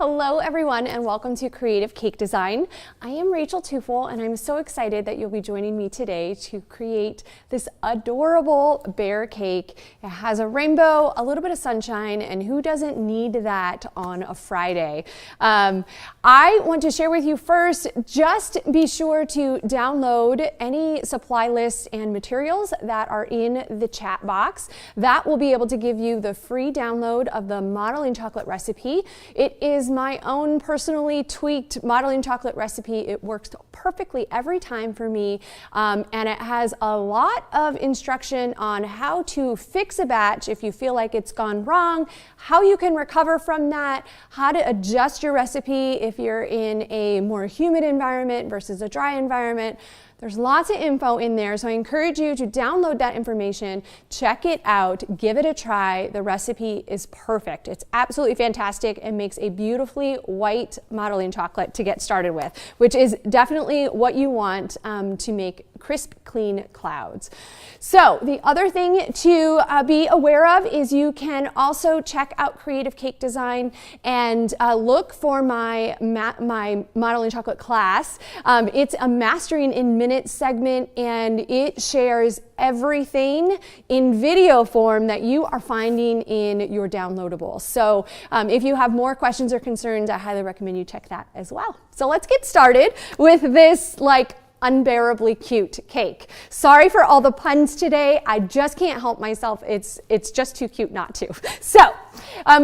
Hello everyone and welcome to Creative Cake Design. I am Rachael Teufel and I'm so excited that you'll be joining me today to create this adorable bear cake. It has a rainbow, a little bit of sunshine, and who doesn't need that on a Friday? I want to share with you first, just be sure to download any supply lists and materials that are in the chat box. That will be able to give you the free download of the modeling chocolate recipe. It is my own personally tweaked modeling chocolate recipe. It works perfectly every time for me, and it has a lot of instruction on how to fix a batch if you feel like it's gone wrong, how you can recover from that, how to adjust your recipe if you're in a more humid environment versus a dry environment. There's lots of info in there, so I encourage you to download that information, check it out, give it a try. The recipe is perfect. It's absolutely fantastic and makes a beautifully white modeling chocolate to get started with, which is definitely what you want to make crisp, clean clouds. So the other thing to be aware of is you can also check out Creative Cake Design and look for my modeling chocolate class. It's a mastering in minutes segment, and it shares everything in video form that you are finding in your downloadables. So if you have more questions or concerns, I highly recommend you check that as well. So let's get started with this unbearably cute cake. Sorry for all the puns today. I just can't help myself. It's just too cute not to. So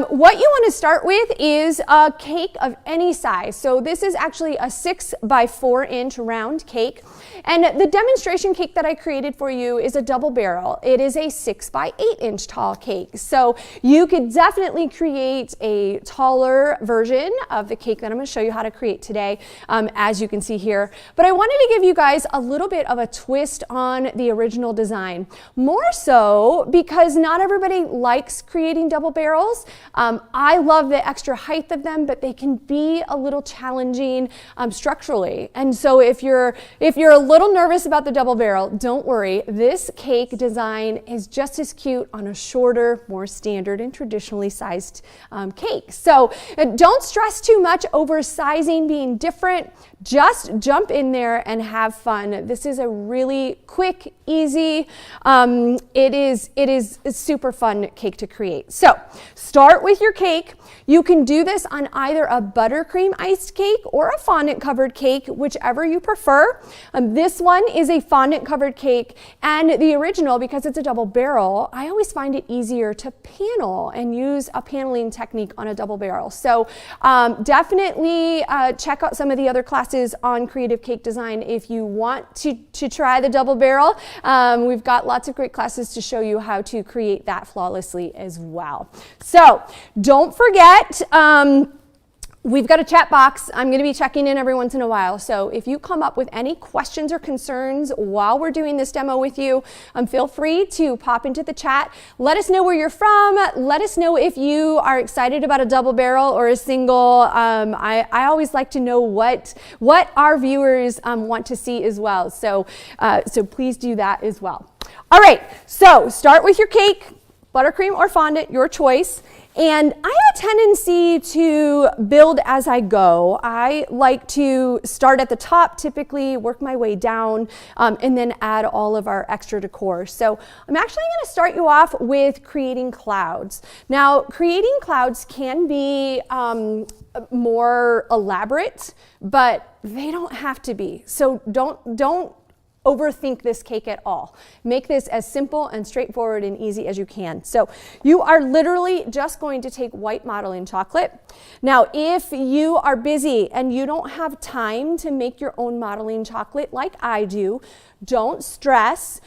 what you want to start with is a cake of any size. So this is actually a 6 by 4 inch round cake. And the demonstration cake that I created for you is a double barrel. It is a 6 by 8 inch tall cake. So you could definitely create a taller version of the cake that I'm going to show you how to create today, as you can see here. But I wanted to give you guys a little bit of a twist on the original design. More so because not everybody likes creating double barrels. I love the extra height of them, but they can be a little challenging structurally. And so if you're a little nervous about the double barrel, don't worry. This cake design is just as cute on a shorter, more standard and traditionally sized cake. So don't stress too much over sizing being different. Just jump in there and have fun. This is a really quick, easy, it is a super fun cake to create. So start with your cake. You can do this on either a buttercream iced cake or a fondant covered cake, whichever you prefer. This one is a fondant covered cake, and the original, because it's a double barrel, I always find it easier to panel and use a paneling technique on a double barrel. So definitely check out some of the other classes on Creative Cake Design if you want to try the double barrel. We've got lots of great classes to show you how to create that flawlessly as well. So don't forget, we've got a chat box. I'm going to be checking in every once in a while. So if you come up with any questions or concerns while we're doing this demo with you, feel free to pop into the chat. Let us know where you're from. Let us know if you are excited about a double barrel or a single. I always like to know what our viewers want to see as well. So please do that as well. All right, so start with your cake, buttercream or fondant, your choice. And I have a tendency to build as I go. I like to start at the top, typically work my way down, and then add all of our extra decor. So I'm actually going to start you off with creating clouds. Now, creating clouds can be more elaborate, but they don't have to be. So don't overthink this cake at all. Make this as simple and straightforward and easy as you can. So you are literally just going to take white modeling chocolate. Now, if you are busy and you don't have time to make your own modeling chocolate like I do, don't stress.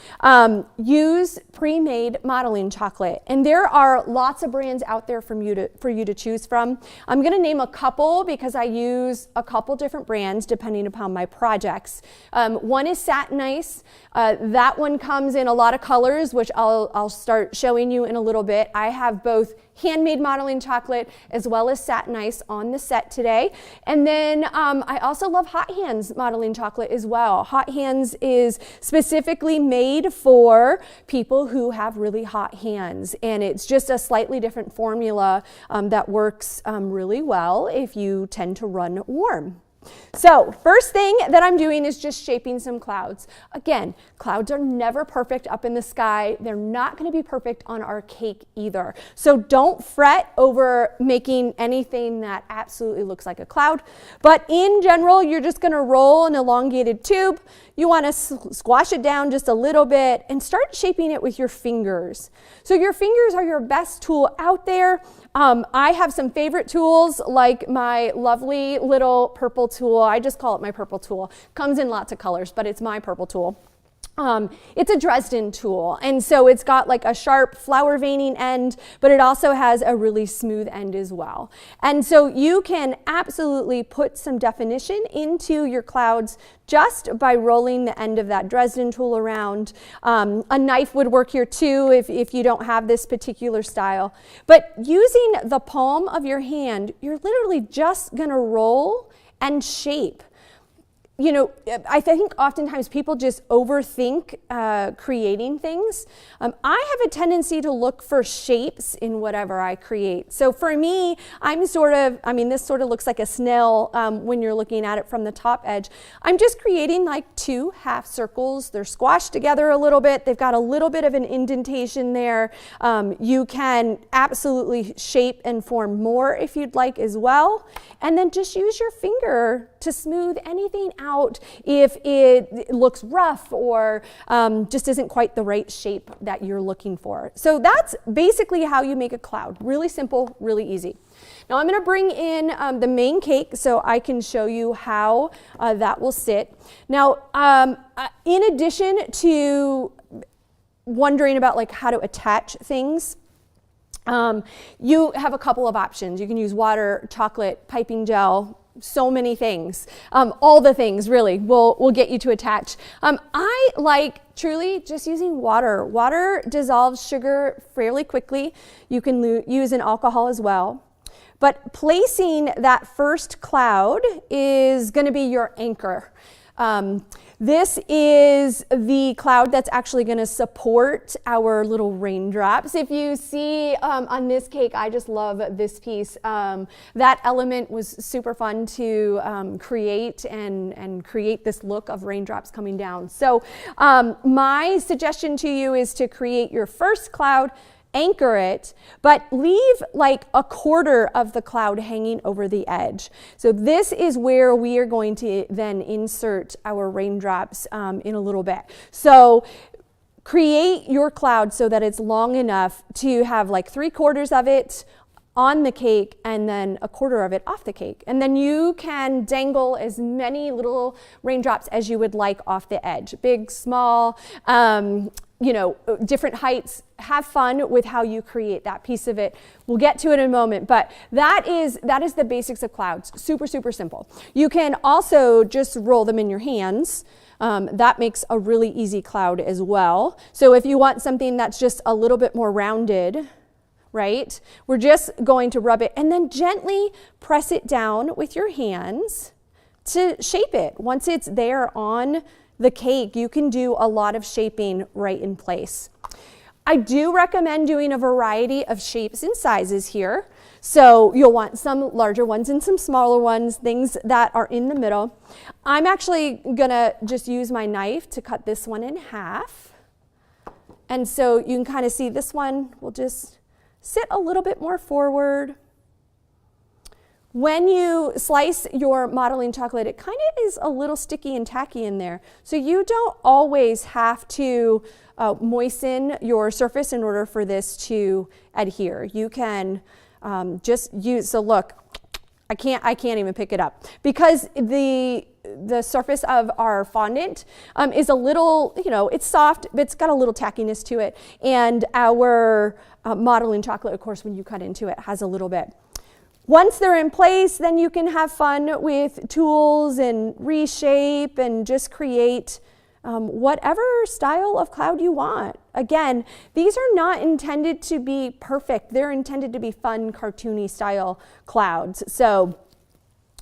Use pre-made modeling chocolate. And there are lots of brands out there for you to choose from. I'm going to name a couple because I use a couple different brands depending upon my projects. One is Satin nice. That one comes in a lot of colors, which I'll start showing you in a little bit. I have both handmade modeling chocolate as well as satin ice on the set today. And then I also love Hot Hands modeling chocolate as well. Hot Hands is specifically made for people who have really hot hands, and it's just a slightly different formula that works really well if you tend to run warm. So first thing that I'm doing is just shaping some clouds. Again, clouds are never perfect up in the sky. They're not going to be perfect on our cake either. So don't fret over making anything that absolutely looks like a cloud. But in general, you're just going to roll an elongated tube. You want to squash it down just a little bit and start shaping it with your fingers. So your fingers are your best tool out there. I have some favorite tools like my lovely little purple tool. I just call it my purple tool. Comes in lots of colors, but it's my purple tool. It's a Dresden tool, and so it's got like a sharp flower veining end, but it also has a really smooth end as well. And so you can absolutely put some definition into your clouds just by rolling the end of that Dresden tool around. A knife would work here too if you don't have this particular style. But using the palm of your hand, you're literally just gonna roll and shape. You know, I think oftentimes people just overthink creating things. I have a tendency to look for shapes in whatever I create. So for me, this sort of looks like a snail when you're looking at it from the top edge. I'm just creating like 2 half circles. They're squashed together a little bit. They've got a little bit of an indentation there. You can absolutely shape and form more if you'd like as well. And then just use your finger to smooth anything out if it looks rough or just isn't quite the right shape that you're looking for. So that's basically how you make a cloud. Really simple, really easy. Now I'm going to bring in the main cake so I can show you how that will sit. Now, in addition to wondering about like how to attach things, you have a couple of options. You can use water, chocolate, piping gel, so many things. All the things really will get you to attach. I like truly just using water. Water dissolves sugar fairly quickly. You can use an alcohol as well. But placing that first cloud is going to be your anchor. This is the cloud that's actually going to support our little raindrops. If you see on this cake, I just love this piece. That element was super fun to create and create this look of raindrops coming down. So my suggestion to you is to create your first cloud, anchor it, but leave like a quarter of the cloud hanging over the edge. So this is where we are going to then insert our raindrops in a little bit. So create your cloud so that it's long enough to have like 3/4 of it on the cake and then 1/4 of it off the cake. And then you can dangle as many little raindrops as you would like off the edge. Big, small, you know, different heights. Have fun with how you create that piece of it. We'll get to it in a moment, but that is the basics of clouds. Super, super simple. You can also just roll them in your hands. That makes a really easy cloud as well. So if you want something that's just a little bit more rounded, right, we're just going to rub it and then gently press it down with your hands to shape it. Once it's there on the cake, you can do a lot of shaping right in place. I do recommend doing a variety of shapes and sizes here. So you'll want some larger ones and some smaller ones, things that are in the middle. I'm actually gonna just use my knife to cut this one in half. And so you can kind of see this one will just sit a little bit more forward. When you slice your modeling chocolate, it kind of is a little sticky and tacky in there. So you don't always have to moisten your surface in order for this to adhere. You can just use, so look, I can't even pick it up because the surface of our fondant is a little, you know, it's soft, but it's got a little tackiness to it. And our modeling chocolate, of course, when you cut into it, has a little bit. Once they're in place, then you can have fun with tools and reshape and just create whatever style of cloud you want. Again, these are not intended to be perfect. They're intended to be fun, cartoony style clouds. So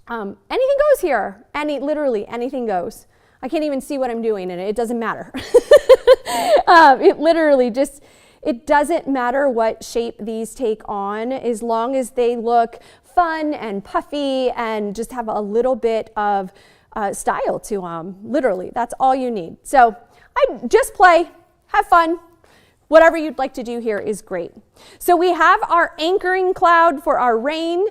anything goes here. Literally anything goes. I can't even see what I'm doing in it. It doesn't matter. It literally just, it doesn't matter what shape these take on as long as they look fun and puffy and just have a little bit of style to them. Literally, that's all you need. So I just play, have fun. Whatever you'd like to do here is great. So we have our anchoring cloud for our rain.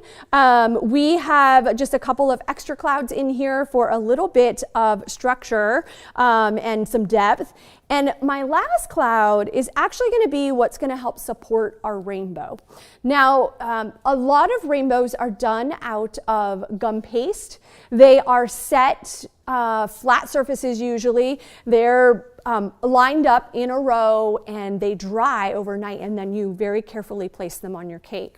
We have just a couple of extra clouds in here for a little bit of structure and some depth. And my last cloud is actually going to be what's going to help support our rainbow. Now, a lot of rainbows are done out of gum paste. They are set flat surfaces usually. They're lined up in a row and they dry overnight, and then you very carefully place them on your cake.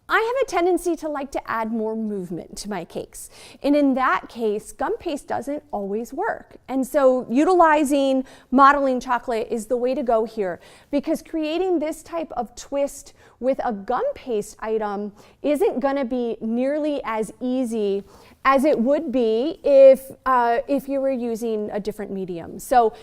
I have a tendency to like to add more movement to my cakes. And in that case, gum paste doesn't always work. And so utilizing modeling chocolate is the way to go here, because creating this type of twist with a gum paste item isn't gonna be nearly as easy as it would be if you were using a different medium. So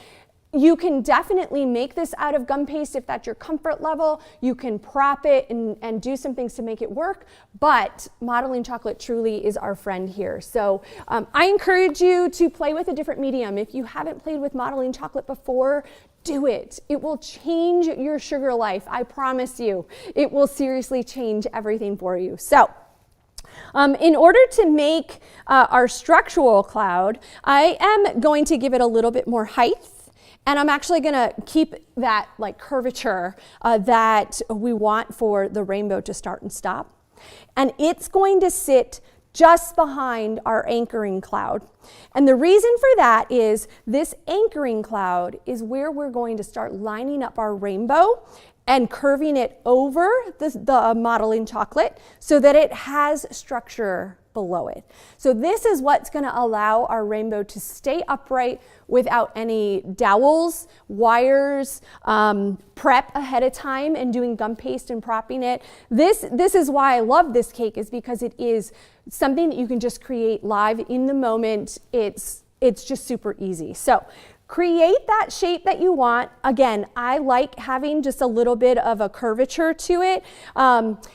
you can definitely make this out of gum paste if that's your comfort level. You can prop it and do some things to make it work, but modeling chocolate truly is our friend here. So I encourage you to play with a different medium. If you haven't played with modeling chocolate before, do it. It will change your sugar life, I promise you. It will seriously change everything for you. So in order to make our structural cloud, I am going to give it a little bit more height. And I'm actually going to keep that like curvature that we want for the rainbow to start and stop. And it's going to sit just behind our anchoring cloud. And the reason for that is this anchoring cloud is where we're going to start lining up our rainbow and curving it over the modeling chocolate so that it has structure below it. So this is what's going to allow our rainbow to stay upright without any dowels, wires, prep ahead of time and doing gum paste and propping it. This is why I love this cake, is because it is something that you can just create live in the moment. It's just super easy. So create that shape that you want. Again, I like having just a little bit of a curvature to it.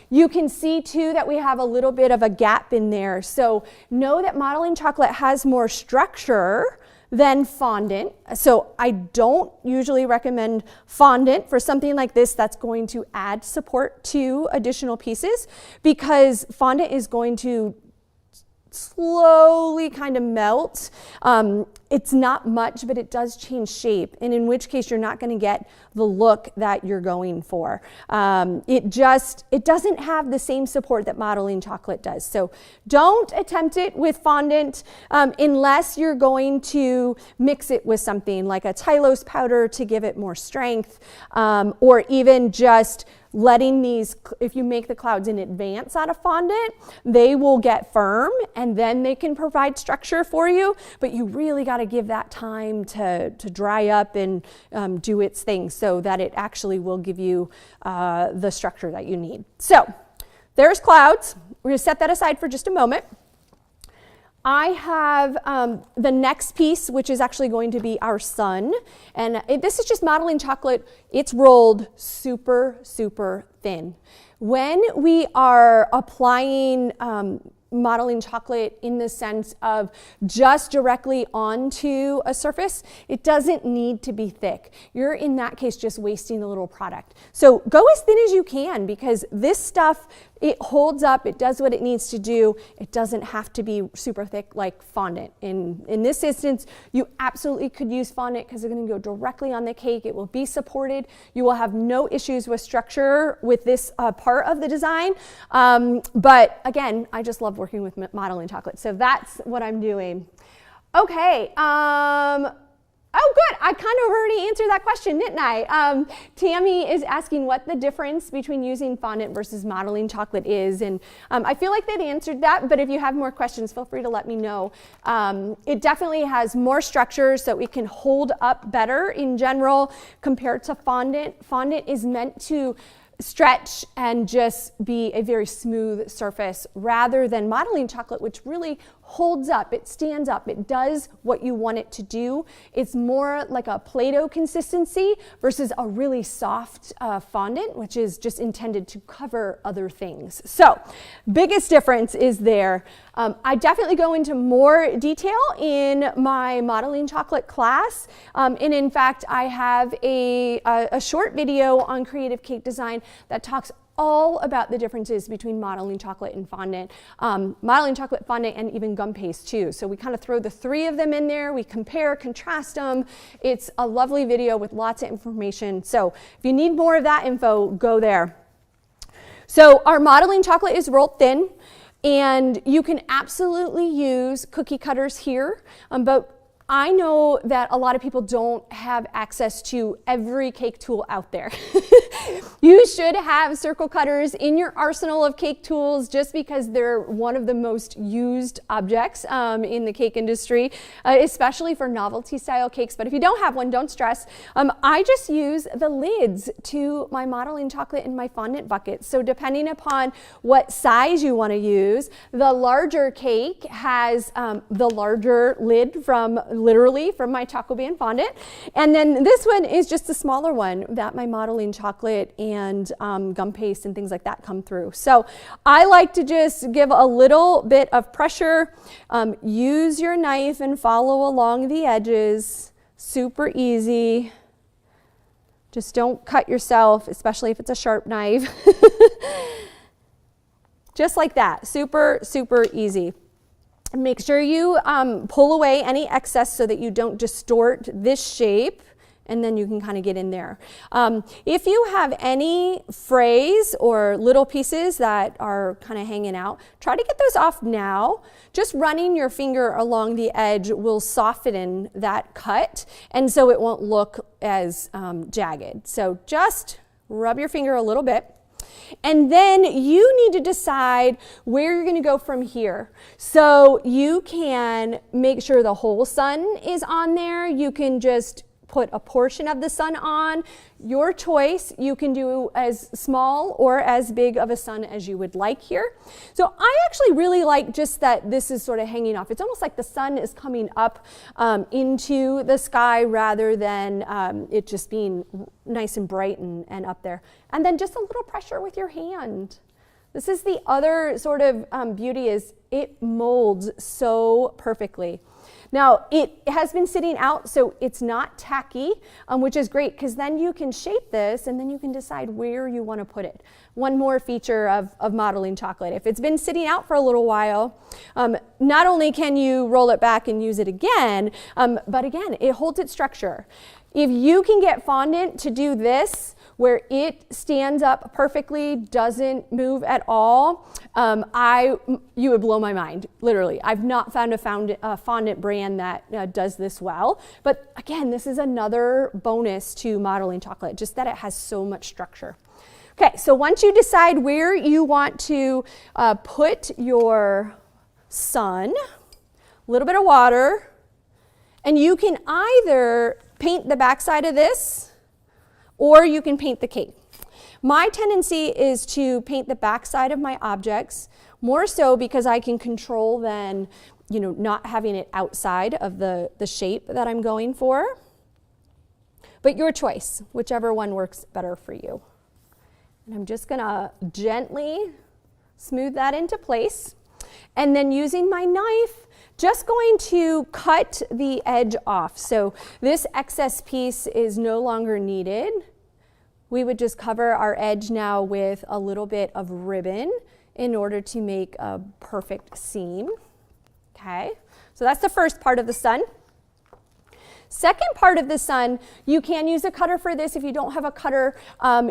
You can see too that we have a little bit of a gap in there. So know that modeling chocolate has more structure than fondant. So I don't usually recommend fondant for something like this that's going to add support to additional pieces, because fondant is going to slowly kind of melt. It's not much, but it does change shape, and in which case you're not going to get the look that you're going for. It doesn't have the same support that modeling chocolate does. So don't attempt it with fondant unless you're going to mix it with something like a Tylose powder to give it more strength, or even just letting these, if you make the clouds in advance out of fondant, they will get firm and then they can provide structure for you, but you really got to give that time to dry up and do its thing so that it actually will give you the structure that you need. So there's clouds. We're going to set that aside for just a moment. I have the next piece, which is actually going to be our sun. And this is just modeling chocolate. It's rolled super, super thin. When we are applying modeling chocolate in the sense of just directly onto a surface, it doesn't need to be thick. You're in that case just wasting a little product. So go as thin as you can, because this stuff, it holds up, it does what it needs to do. It doesn't have to be super thick like fondant. In this instance, you absolutely could use fondant because it's going to go directly on the cake. It will be supported. You will have no issues with structure with this part of the design. But again, I just love working with modeling chocolate. So that's what I'm doing. Okay, Oh, good. I kind of already answered that question, didn't I? Tammy is asking what the difference between using fondant versus modeling chocolate is. And I feel like they've answered that, but if you have more questions, feel free to let me know. It definitely has more structure, so it can hold up better in general compared to fondant. Fondant is meant to stretch and just be a very smooth surface rather than modeling chocolate, which really holds up, it stands up, it does what you want it to do. It's more like a Play-Doh consistency versus a really soft fondant, which is just intended to cover other things. So, biggest difference is there. I definitely go into more detail in my modeling chocolate class, and in fact, I have a short video on creative cake design that talks all about the differences between modeling chocolate and fondant, modeling chocolate, fondant, and even gum paste too. So we kind of throw the three of them in there, we compare, contrast them. It's a lovely video with lots of information. So if you need more of that info, go there. So our modeling chocolate is rolled thin, and you can absolutely use cookie cutters here, but I know that a lot of people don't have access to every cake tool out there. You should have circle cutters in your arsenal of cake tools just because they're one of the most used objects in the cake industry, especially for novelty style cakes. But if you don't have one, don't stress. I just use the lids to my modeling chocolate and my fondant buckets. So depending upon what size you want to use, the larger cake has the larger lid literally from my Choco Band fondant. And then this one is just the smaller one that my modeling chocolate and gum paste and things like that come through. So I like to just give a little bit of pressure, use your knife and follow along the edges, super easy. Just don't cut yourself, especially if it's a sharp knife. Just like that, super, super easy. Make sure you pull away any excess so that you don't distort this shape, and then you can kind of get in there. If you have any frays or little pieces that are kind of hanging out, try to get those off now. Just running your finger along the edge will soften that cut, and so it won't look as jagged. So just rub your finger a little bit. And then you need to decide where you're going to go from here. So you can make sure the whole sun is on there. You can just put a portion of the sun on. Your choice. You can do as small or as big of a sun as you would like here. So I actually really like just that this is sort of hanging off. It's almost like the sun is coming up into the sky rather than it just being nice and bright and up there. And then just a little pressure with your hand. This is the other sort of beauty, is it molds so perfectly. Now, it has been sitting out, so it's not tacky, which is great because then you can shape this and then you can decide where you want to put it. One more feature of modeling chocolate. If it's been sitting out for a little while, not only can you roll it back and use it again, but again, it holds its structure. If you can get fondant to do this, where it stands up perfectly, doesn't move at all, you would blow my mind, literally. I've not found a fondant brand that does this well. But again, this is another bonus to modeling chocolate, just that it has so much structure. Okay, so once you decide where you want to put your sun, a little bit of water, and you can either paint the backside of this, or you can paint the cake. My tendency is to paint the backside of my objects, more so because I can control then, not having it outside of the shape that I'm going for. But your choice, whichever one works better for you. And I'm just gonna gently smooth that into place. And then using my knife, just going to cut the edge off. So this excess piece is no longer needed. We would just cover our edge now with a little bit of ribbon in order to make a perfect seam. Okay, so that's the first part of the sun. Second part of the sun, you can use a cutter for this. If you don't have a cutter,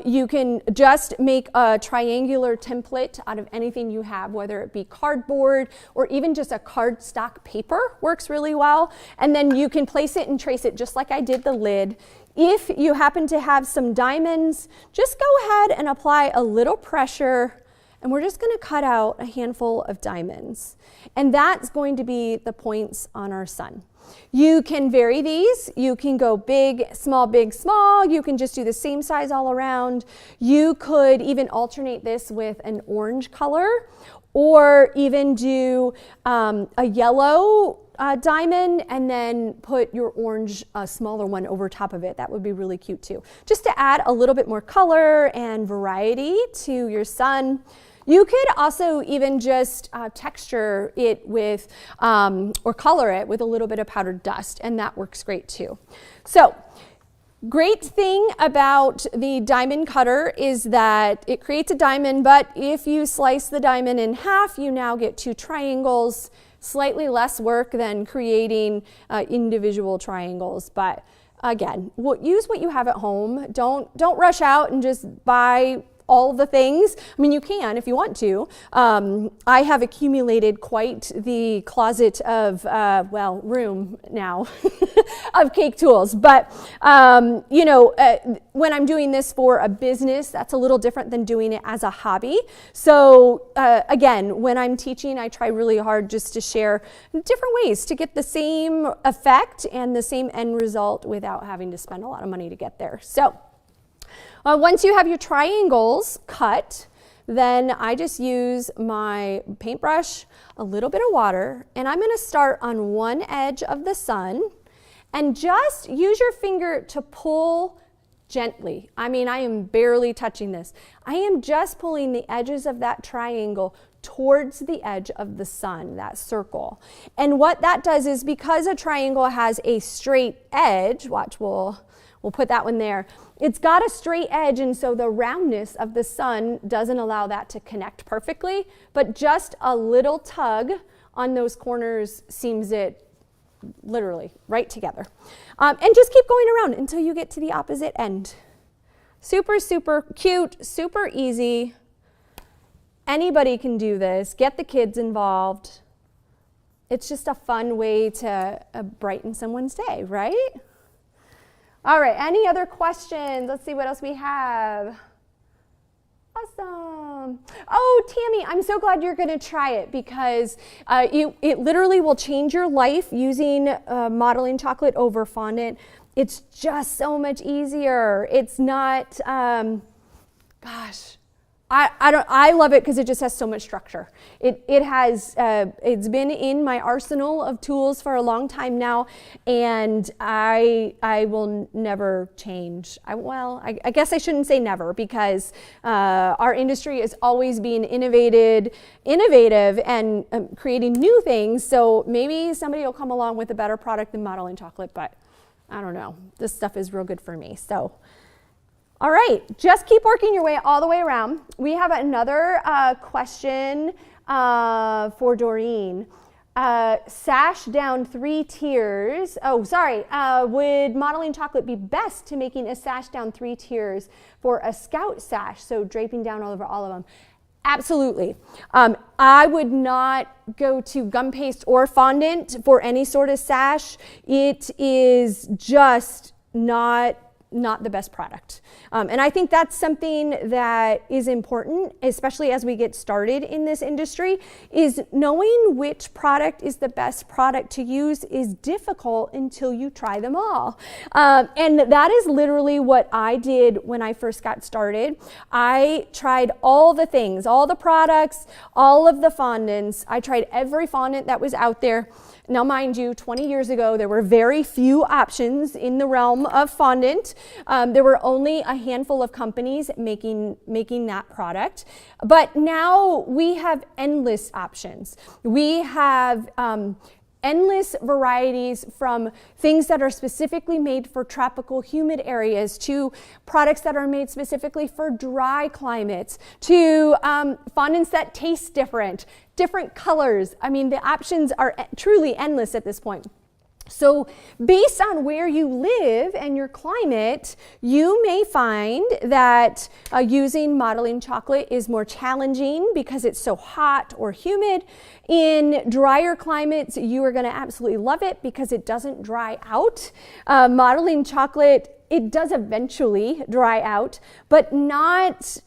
you can just make a triangular template out of anything you have, whether it be cardboard or even just a cardstock paper works really well. And then you can place it and trace it just like I did the lid. If you happen to have some diamonds, just go ahead and apply a little pressure, and we're just going to cut out a handful of diamonds. And that's going to be the points on our sun. You can vary these. You can go big, small, you can just do the same size all around. You could even alternate this with an orange color, or even do a yellow diamond and then put your orange smaller one over top of it. That would be really cute too. Just to add a little bit more color and variety to your sun. You could also even just texture it with, or color it with a little bit of powdered dust, and that works great too. So, great thing about the diamond cutter is that it creates a diamond, but if you slice the diamond in half, you now get 2 triangles. Slightly less work than creating individual triangles, but again, use what you have at home. Don't rush out and just buy all the things. I mean, you can if you want to. I have accumulated quite the closet of, room now of cake tools. But, when I'm doing this for a business, that's a little different than doing it as a hobby. So, again, when I'm teaching, I try really hard just to share different ways to get the same effect and the same end result without having to spend a lot of money to get there. So, once you have your triangles cut, then I just use my paintbrush, a little bit of water, and I'm going to start on one edge of the sun and just use your finger to pull gently. I mean, I am barely touching this. I am just pulling the edges of that triangle towards the edge of the sun, that circle. And what that does is, because a triangle has a straight edge, watch, we'll put that one there. It's got a straight edge, and so the roundness of the sun doesn't allow that to connect perfectly, but just a little tug on those corners seams it literally right together. And just keep going around until you get to the opposite end. Super, super cute, super easy. Anybody can do this. Get the kids involved. It's just a fun way to brighten someone's day, right? All right, any other questions? Let's see what else we have. Awesome. Oh, Tammy, I'm so glad you're going to try it, because it literally will change your life using modeling chocolate over fondant. It's just so much easier. It's not, I love it because it just has so much structure. It's been in my arsenal of tools for a long time now, and I will never change. I guess I shouldn't say never, because our industry is always being innovative and creating new things. So maybe somebody will come along with a better product than modeling chocolate, but I don't know. This stuff is real good for me. So. All right, just keep working your way all the way around. We have another question for Doreen. Sash down 3 tiers. Oh, sorry. Would modeling chocolate be best to making a sash down 3 tiers for a scout sash, so draping down all over all of them? Absolutely. I would not go to gum paste or fondant for any sort of sash. It is just not the best product. And I think that's something that is important, especially as we get started in this industry, is knowing which product is the best product to use is difficult until you try them all. And that is literally what I did when I first got started. I tried all the things, all the products, all of the fondants. I tried every fondant that was out there. Now, mind you, 20 years ago, there were very few options in the realm of fondant. There were only a handful of companies making that product. But now we have endless options. We have endless varieties, from things that are specifically made for tropical humid areas to products that are made specifically for dry climates to fondants that taste different colors. I mean, the options are truly endless at this point. So based on where you live and your climate, you may find that using modeling chocolate is more challenging because it's so hot or humid. In drier climates, you are going to absolutely love it because it doesn't dry out. Modeling chocolate, it does eventually dry out, but not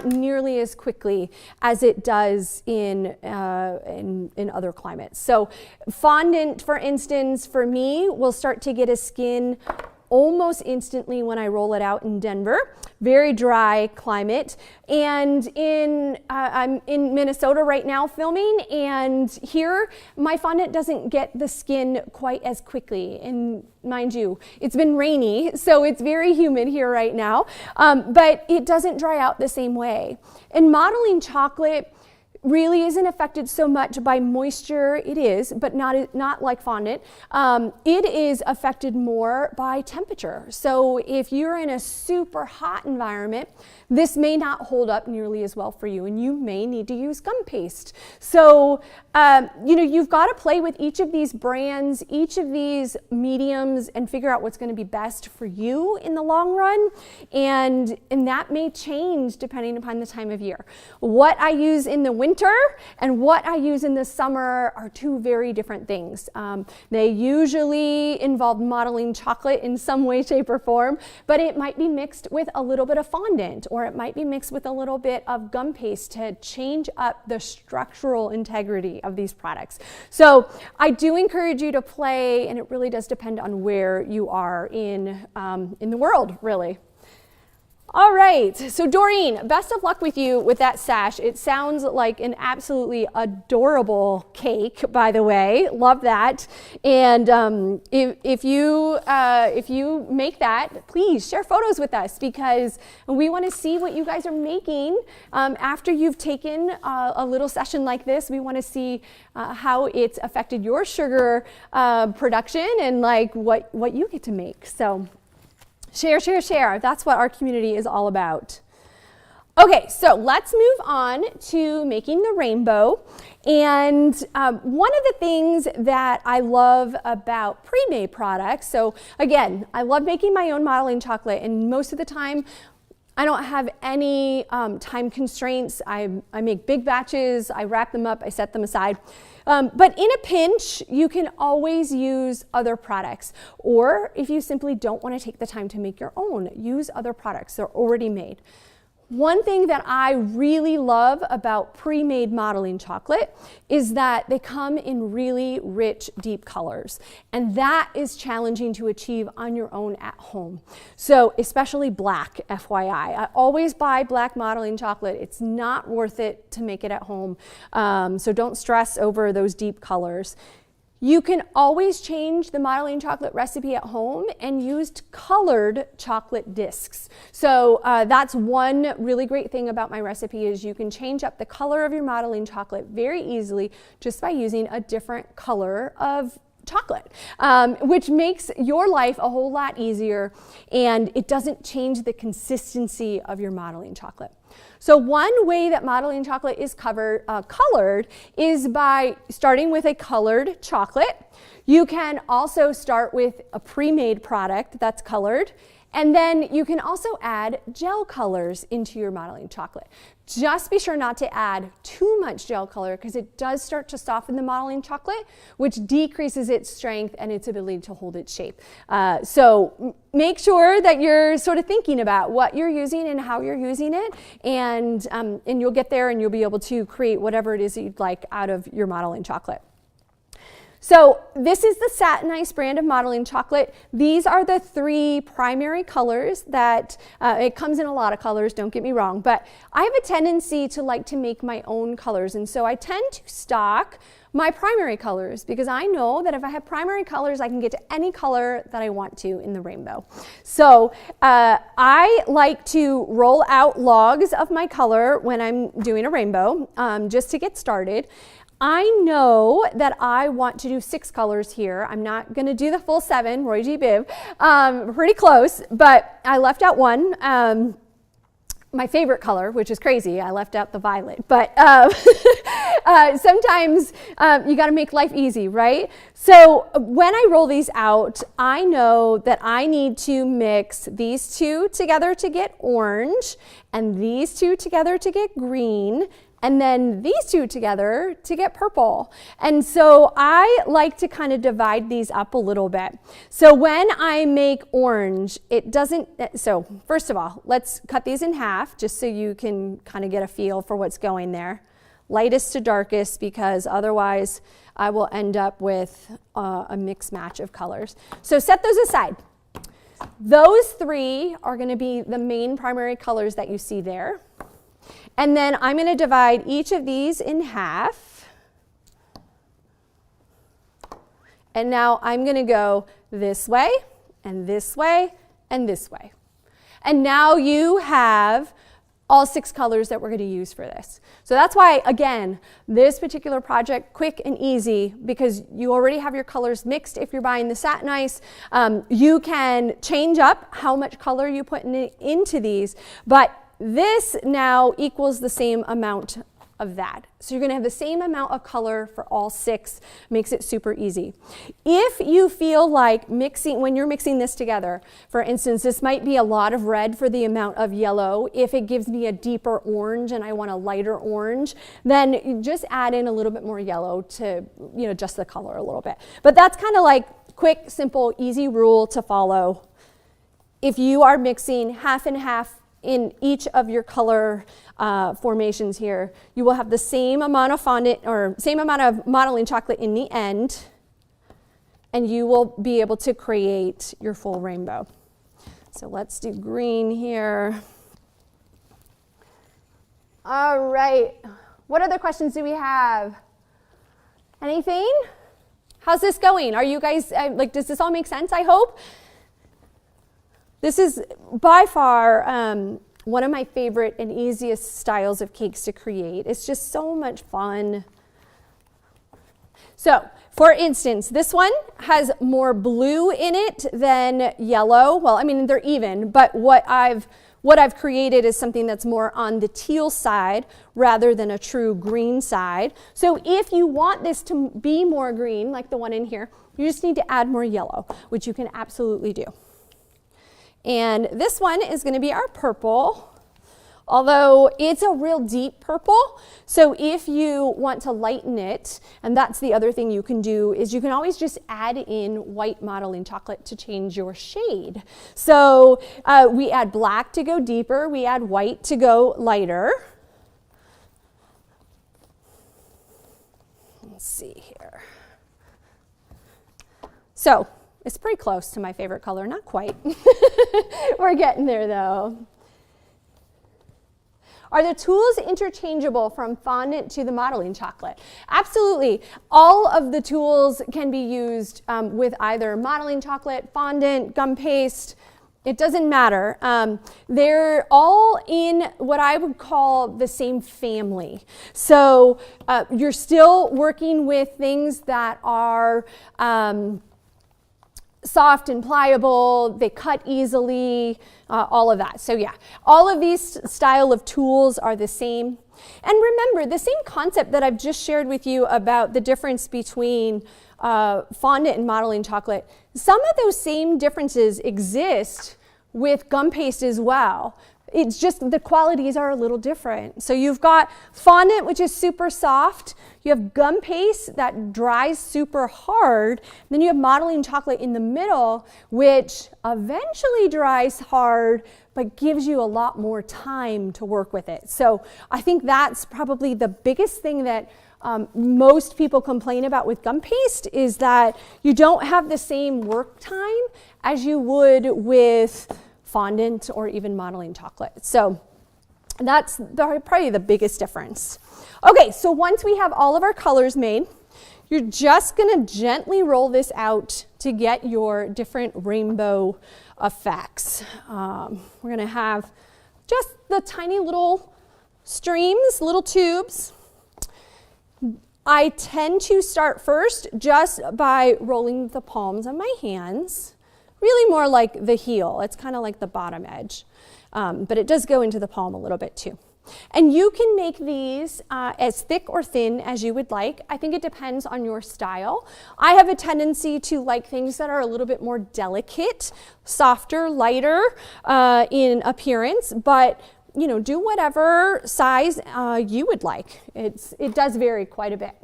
nearly as quickly as it does in other climates. So fondant, for instance, for me, will start to get a skin almost instantly when I roll it out in Denver. Very dry climate. And I'm in Minnesota right now filming, and here my fondant doesn't get the skin quite as quickly. And mind you, it's been rainy, so it's very humid here right now, but it doesn't dry out the same way. And modeling chocolate really isn't affected so much by moisture. It is, but not like fondant. It is affected more by temperature. So if you're in a super hot environment, this may not hold up nearly as well for you, and you may need to use gum paste. So you've got to play with each of these brands, each of these mediums, and figure out what's going to be best for you in the long run. And that may change depending upon the time of year. What I use in the winter and what I use in the summer are two very different things. They usually involve modeling chocolate in some way, shape, or form, but it might be mixed with a little bit of fondant, or it might be mixed with a little bit of gum paste to change up the structural integrity of these products. So I do encourage you to play, and it really does depend on where you are in the world, really. All right, so Doreen, best of luck with you with that sash. It sounds like an absolutely adorable cake, by the way. Love that. And if you make that, please share photos with us, because we want to see what you guys are making after you've taken a little session like this. We want to see how it's affected your sugar production and like what you get to make. So share, share, share. That's what our community is all about. Okay, so let's move on to making the rainbow. And one of the things that I love about pre-made products, so again, I love making my own modeling chocolate, and most of the time, I don't have any time constraints. I make big batches, I wrap them up, I set them aside. But in a pinch, you can always use other products. Or if you simply don't want to take the time to make your own, use other products. They're already made. One thing that I really love about pre-made modeling chocolate is that they come in really rich, deep colors. And that is challenging to achieve on your own at home. So especially black, FYI. I always buy black modeling chocolate. It's not worth it to make it at home. So don't stress over those deep colors. You can always change the modeling chocolate recipe at home and use colored chocolate discs. So that's one really great thing about my recipe, is you can change up the color of your modeling chocolate very easily just by using a different color of chocolate, which makes your life a whole lot easier, and it doesn't change the consistency of your modeling chocolate. So one way that modeling chocolate is colored is by starting with a colored chocolate. You can also start with a pre-made product that's colored, and then you can also add gel colors into your modeling chocolate. Just be sure not to add too much gel color, because it does start to soften the modeling chocolate, which decreases its strength and its ability to hold its shape. So make sure that you're sort of thinking about what you're using and how you're using it, and you'll get there and you'll be able to create whatever it is that you'd like out of your modeling chocolate. So this is the Satin Ice brand of modeling chocolate. These are the three primary colors that, it comes in a lot of colors, don't get me wrong, but I have a tendency to like to make my own colors, and so I tend to stock my primary colors, because I know that if I have primary colors, I can get to any color that I want to in the rainbow. So I like to roll out logs of my color when I'm doing a rainbow, just to get started. I know that I want to do 6 colors here. I'm not going to do the full 7, Roy G. Biv. Pretty close, but I left out one. my favorite color, which is crazy. I left out the violet, but sometimes you got to make life easy, right? So when I roll these out, I know that I need to mix these two together to get orange, and these two together to get green, and then these two together to get purple. And so I like to kind of divide these up a little bit. So when I make orange, it doesn't, so first of all, let's cut these in half just so you can kind of get a feel for what's going there. Lightest to darkest, because otherwise I will end up with a mix match of colors. So set those aside. Those three are going to be the main primary colors that you see there. And then I'm going to divide each of these in half. And now I'm going to go this way, and this way, and this way. And now you have all 6 colors that we're going to use for this. So that's why, again, this particular project, quick and easy, because you already have your colors mixed if you're buying the satin ice. You can change up how much color you put into these, but this now equals the same amount of that. So you're going to have the same amount of color for all 6, makes it super easy. If you feel like mixing, when you're mixing this together, for instance, this might be a lot of red for the amount of yellow. If it gives me a deeper orange and I want a lighter orange, then you just add in a little bit more yellow to, adjust the color a little bit. But that's kind of like quick, simple, easy rule to follow. If you are mixing half and half in each of your color formations here, you will have the same amount of fondant or same amount of modeling chocolate in the end, and you will be able to create your full rainbow. So let's do green here. All right, what other questions do we have? Anything? How's this going? Are you guys, does this all make sense, I hope? This is by far one of my favorite and easiest styles of cakes to create. It's just so much fun. So, for instance, this one has more blue in it than yellow. Well, I mean, they're even, but what I've created is something that's more on the teal side rather than a true green side. So if you want this to be more green, like the one in here, you just need to add more yellow, which you can absolutely do. And this one is going to be our purple, although it's a real deep purple. So if you want to lighten it, and that's the other thing you can do, is you can always just add in white modeling chocolate to change your shade. So we add black to go deeper, we add white to go lighter. Let's see here. So it's pretty close to my favorite color, not quite. We're getting there though. Are the tools interchangeable from fondant to the modeling chocolate? Absolutely. All of the tools can be used with either modeling chocolate, fondant, gum paste. It doesn't matter. They're all in what I would call the same family. So you're still working with things that are soft and pliable, they cut easily, all of that. So yeah, all of these style of tools are the same. And remember, the same concept that I've just shared with you about the difference between fondant and modeling chocolate, some of those same differences exist with gum paste as well. It's just the qualities are a little different. So you've got fondant, which is super soft. You have gum paste that dries super hard. Then you have modeling chocolate in the middle, which eventually dries hard, but gives you a lot more time to work with it. So I think that's probably the biggest thing that most people complain about with gum paste, is that you don't have the same work time as you would with fondant or even modeling chocolate. So that's probably the biggest difference. Okay, so once we have all of our colors made, you're just gonna gently roll this out to get your different rainbow effects. We're gonna have just the tiny little streams, little tubes. I tend to start first just by rolling the palms of my hands, really more like the heel. It's kind of like the bottom edge. but it does go into the palm a little bit too. And you can make these as thick or thin as you would like. I think it depends on your style. I have a tendency to like things that are a little bit more delicate, softer, lighter in appearance, but you know, do whatever size you would like. It does vary quite a bit.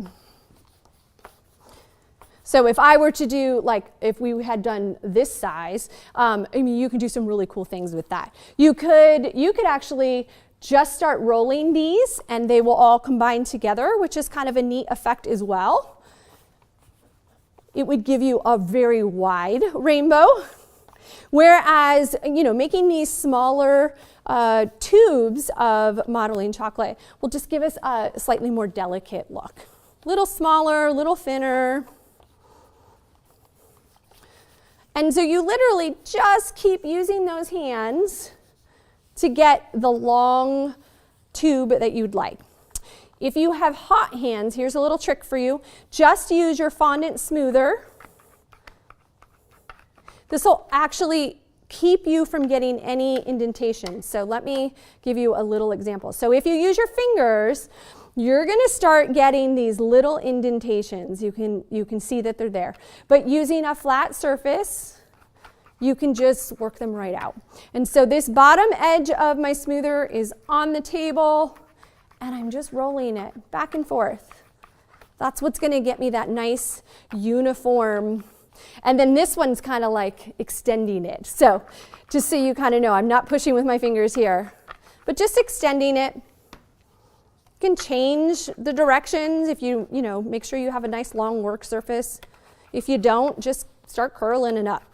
So if I were to do, like, if we had done this size, I mean, you can do some really cool things with that. You could actually just start rolling these and they will all combine together, which is kind of a neat effect as well. It would give you a very wide rainbow. Whereas, you know, making these smaller tubes of modeling chocolate will just give us a slightly more delicate look. Little smaller, little thinner. And so you literally just keep using those hands to get the long tube that you'd like. If you have hot hands, here's a little trick for you. Just use your fondant smoother. This will actually keep you from getting any indentation. So let me give you a little example. So if you use your fingers, you're going to start getting these little indentations. You can see that they're there. But using a flat surface, you can just work them right out. And so this bottom edge of my smoother is on the table, and I'm just rolling it back and forth. That's what's going to get me that nice uniform. And then this one's kind of like extending it. So just so you kind of know, I'm not pushing with my fingers here, but just extending it. You can change the directions if you know, make sure you have a nice long work surface. If you don't, just start curling it up.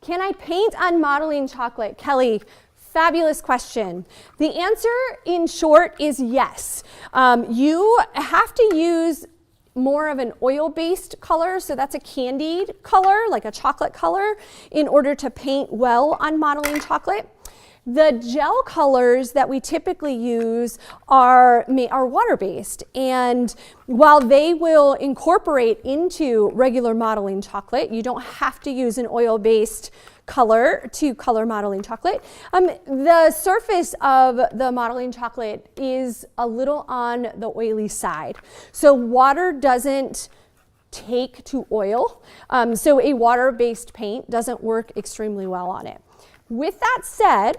Can I paint on modeling chocolate? Kelly, fabulous question. The answer in short is yes. You have to use more of an oil-based color, so that's a candied color, like a chocolate color, in order to paint well on modeling chocolate. The gel colors that we typically use are water-based, and while they will incorporate into regular modeling chocolate, you don't have to use an oil-based color to color modeling chocolate. The surface of the modeling chocolate is a little on the oily side, so water doesn't take to oil, so a water-based paint doesn't work extremely well on it. With that said,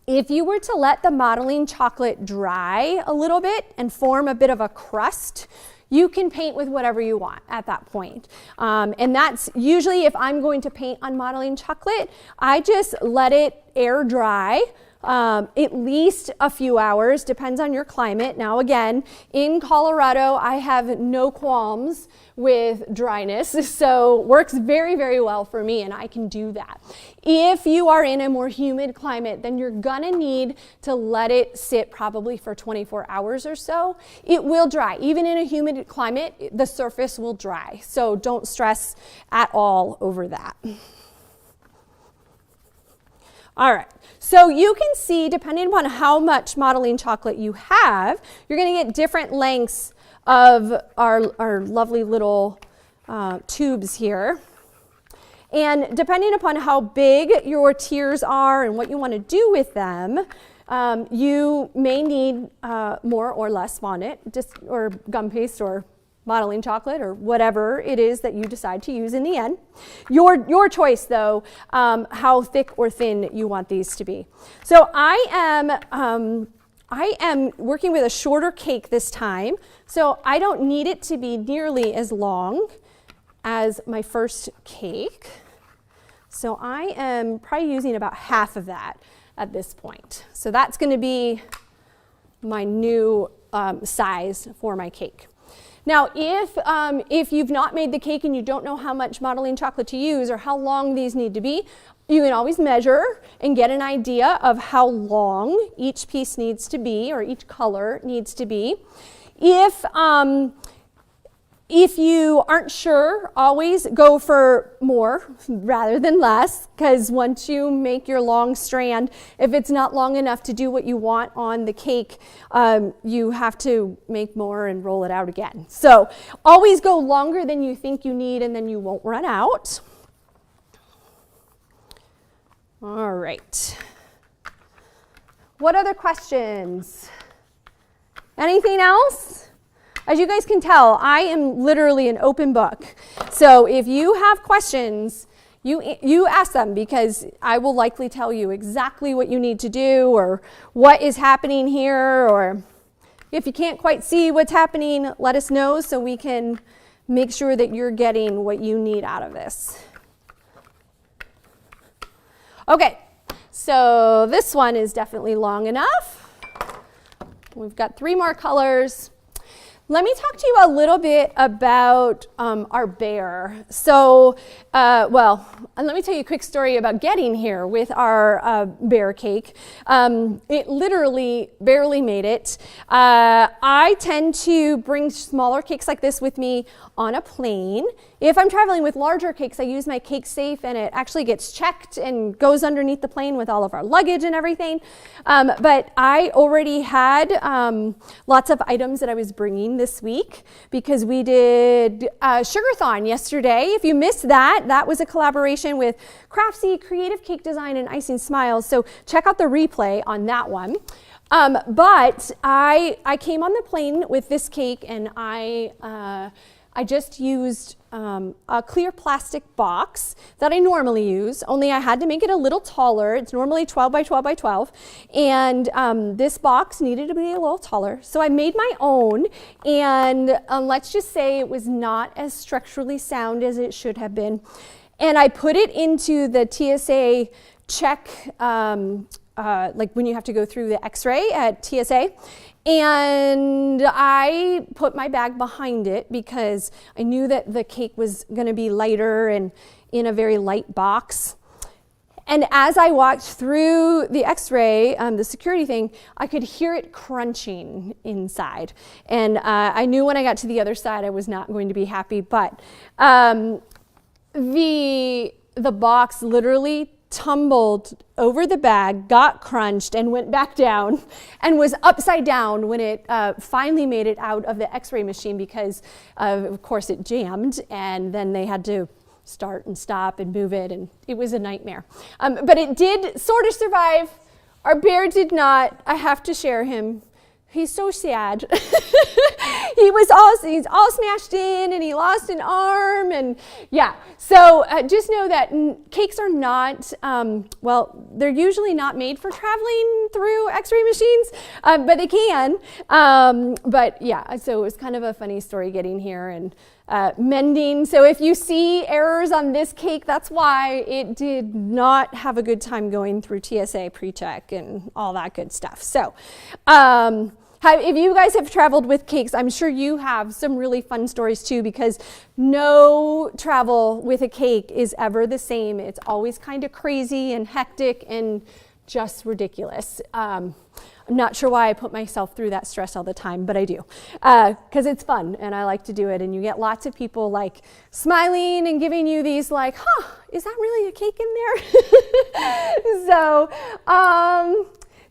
if you were to let the modeling chocolate dry a little bit and form a bit of a crust, you can paint with whatever you want at that point. And that's usually, if I'm going to paint on modeling chocolate, I just let it air dry. At least a few hours, depends on your climate. Now again, in Colorado, I have no qualms with dryness, so works very, very well for me, and I can do that. If you are in a more humid climate, then you're gonna need to let it sit probably for 24 hours or so. It will dry. Even in a humid climate, the surface will dry, so don't stress at all over that. All right, so you can see, depending upon how much modeling chocolate you have, you're going to get different lengths of our lovely little tubes here. And depending upon how big your tiers are and what you want to do with them, you may need more or less fondant, or gum paste, or modeling chocolate, or whatever it is that you decide to use in the end. Your choice, though, how thick or thin you want these to be. So I am working with a shorter cake this time, so I don't need it to be nearly as long as my first cake. So I am probably using about half of that at this point. So that's going to be my new size for my cake. Now, if you've not made the cake and you don't know how much modeling chocolate to use or how long these need to be, you can always measure and get an idea of how long each piece needs to be, or each color needs to be. If If you aren't sure, always go for more rather than less, because once you make your long strand, if it's not long enough to do what you want on the cake, you have to make more and roll it out again. So always go longer than you think you need, and then you won't run out. All right. What other questions? Anything else? As you guys can tell, I am literally an open book. So if you have questions, you ask them, because I will likely tell you exactly what you need to do or what is happening here. Or if you can't quite see what's happening, let us know so we can make sure that you're getting what you need out of this. Okay, so this one is definitely long enough. We've got 3 more colors. Let me talk to you a little bit about our bear. So, well, let me tell you a quick story about getting here with our bear cake. It literally barely made it. I tend to bring smaller cakes like this with me on a plane. If I'm traveling with larger cakes, I use my cake safe, and it actually gets checked and goes underneath the plane with all of our luggage and everything. But I already had lots of items that I was bringing this week, because we did Sugarthon yesterday. If you missed that, that was a collaboration with Craftsy, Creative Cake Design, and Icing Smiles. So check out the replay on that one. But I came on the plane with this cake, and I just used a clear plastic box that I normally use, only I had to make it a little taller. It's normally 12 by 12 by 12, and this box needed to be a little taller. So I made my own, and let's just say it was not as structurally sound as it should have been. And I put it into the TSA check, like when you have to go through the x-ray at TSA. And I put my bag behind it because I knew that the cake was going to be lighter and in a very light box. And as I walked through the x-ray, the security thing, I could hear it crunching inside. And I knew when I got to the other side I was not going to be happy. But the box literally tumbled over the bag, got crunched, and went back down, and was upside down when it finally made it out of the x-ray machine, because of course it jammed, and then they had to start and stop and move it, and it was a nightmare. But it did sort of survive. Our bear did not. I have to share him. He's so sad. He's all smashed in, and he lost an arm, and yeah. So just know that cakes are not, well, they're usually not made for traveling through x-ray machines, but they can. But yeah, so it was kind of a funny story getting here and mending. So if you see errors on this cake, that's why it did not have a good time going through TSA pre-check and all that good stuff. So if you guys have traveled with cakes, I'm sure you have some really fun stories too, because no travel with a cake is ever the same. It's always kind of crazy and hectic and just ridiculous. I'm not sure why I put myself through that stress all the time, but I do, because it's fun and I like to do it. And you get lots of people like smiling and giving you these like, huh, is that really a cake in there? So,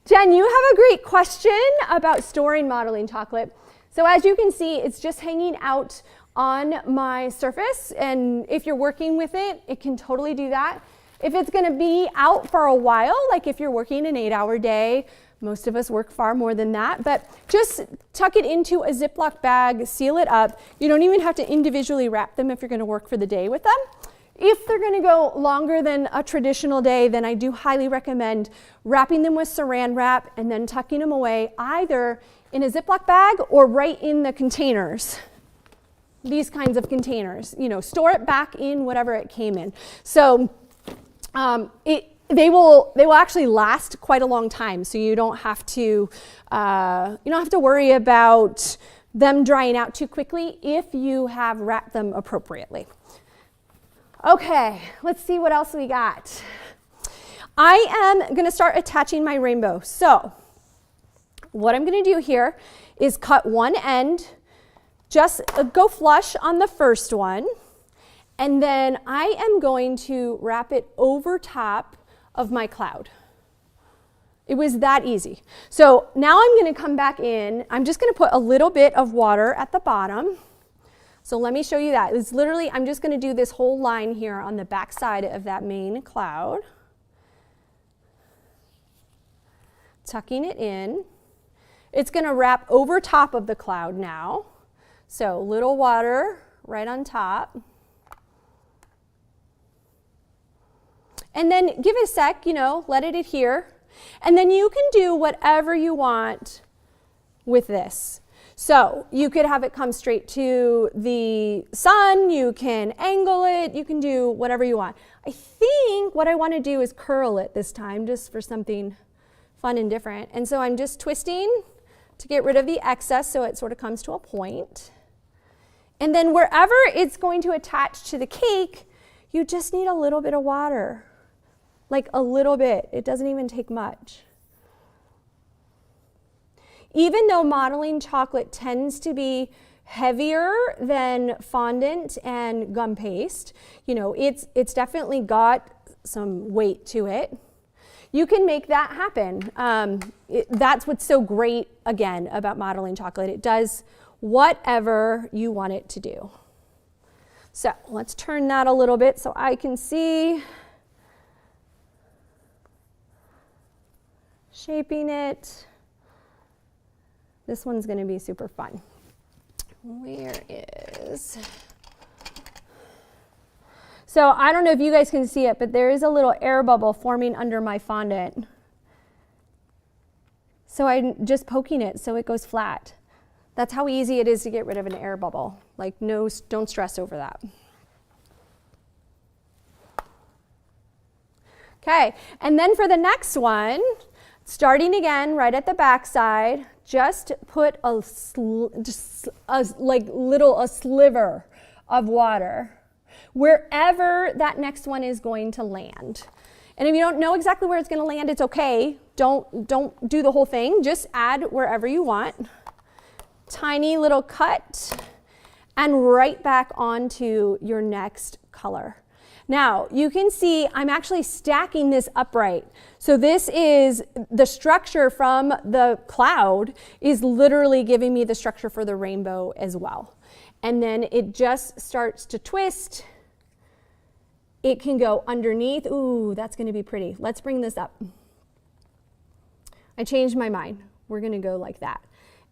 Jen, you have a great question about storing modeling chocolate. So as you can see, it's just hanging out on my surface, and if you're working with it, it can totally do that. If it's going to be out for a while, like if you're working an 8-hour day, most of us work far more than that, but just tuck it into a Ziploc bag, seal it up. You don't even have to individually wrap them if you're going to work for the day with them. If they're going to go longer than a traditional day, then I do highly recommend wrapping them with saran wrap and then tucking them away either in a Ziploc bag or right in the containers. These kinds of containers, you know, store it back in whatever it came in. So they will actually last quite a long time. So you don't have to worry about them drying out too quickly if you have wrapped them appropriately. Okay, let's see what else we got. I am going to start attaching my rainbow. So what I'm going to do here is cut one end just go flush on the first one, and then I am going to wrap it over top of my cloud. It was that easy. So now I'm going to come back in. I'm just going to put a little bit of water at the bottom. So let me show you that. It's literally, I'm just going to do this whole line here on the back side of that main cloud. Tucking it in. It's going to wrap over top of the cloud now. So little water right on top. And then give it a sec, let it adhere. And then you can do whatever you want with this. So you could have it come straight to the sun, you can angle it, you can do whatever you want. I think what I want to do is curl it this time, just for something fun and different. And so I'm just twisting to get rid of the excess so it sort of comes to a point. And then wherever it's going to attach to the cake, you just need a little bit of water. Like a little bit. It doesn't even take much. Even though modeling chocolate tends to be heavier than fondant and gum paste, it's definitely got some weight to it. You can make that happen. That's what's so great, again, about modeling chocolate. It does whatever you want it to do. So let's turn that a little bit so I can see. Shaping it. This one's going to be super fun. Where is... So I don't know if you guys can see it, but there is a little air bubble forming under my fondant. So I'm just poking it so it goes flat. That's how easy it is to get rid of an air bubble. Like, no, don't stress over that. Okay, and then for the next one, starting again right at the back side, just put a sliver of water wherever that next one is going to land. And if you don't know exactly where it's going to land, it's okay. Don't do the whole thing. Just add wherever you want. Tiny little cut, and right back onto your next color. Now, you can see I'm actually stacking this upright. So this is the structure from the cloud is literally giving me the structure for the rainbow as well. And then it just starts to twist. It can go underneath. Ooh, that's going to be pretty. Let's bring this up. I changed my mind. We're going to go like that.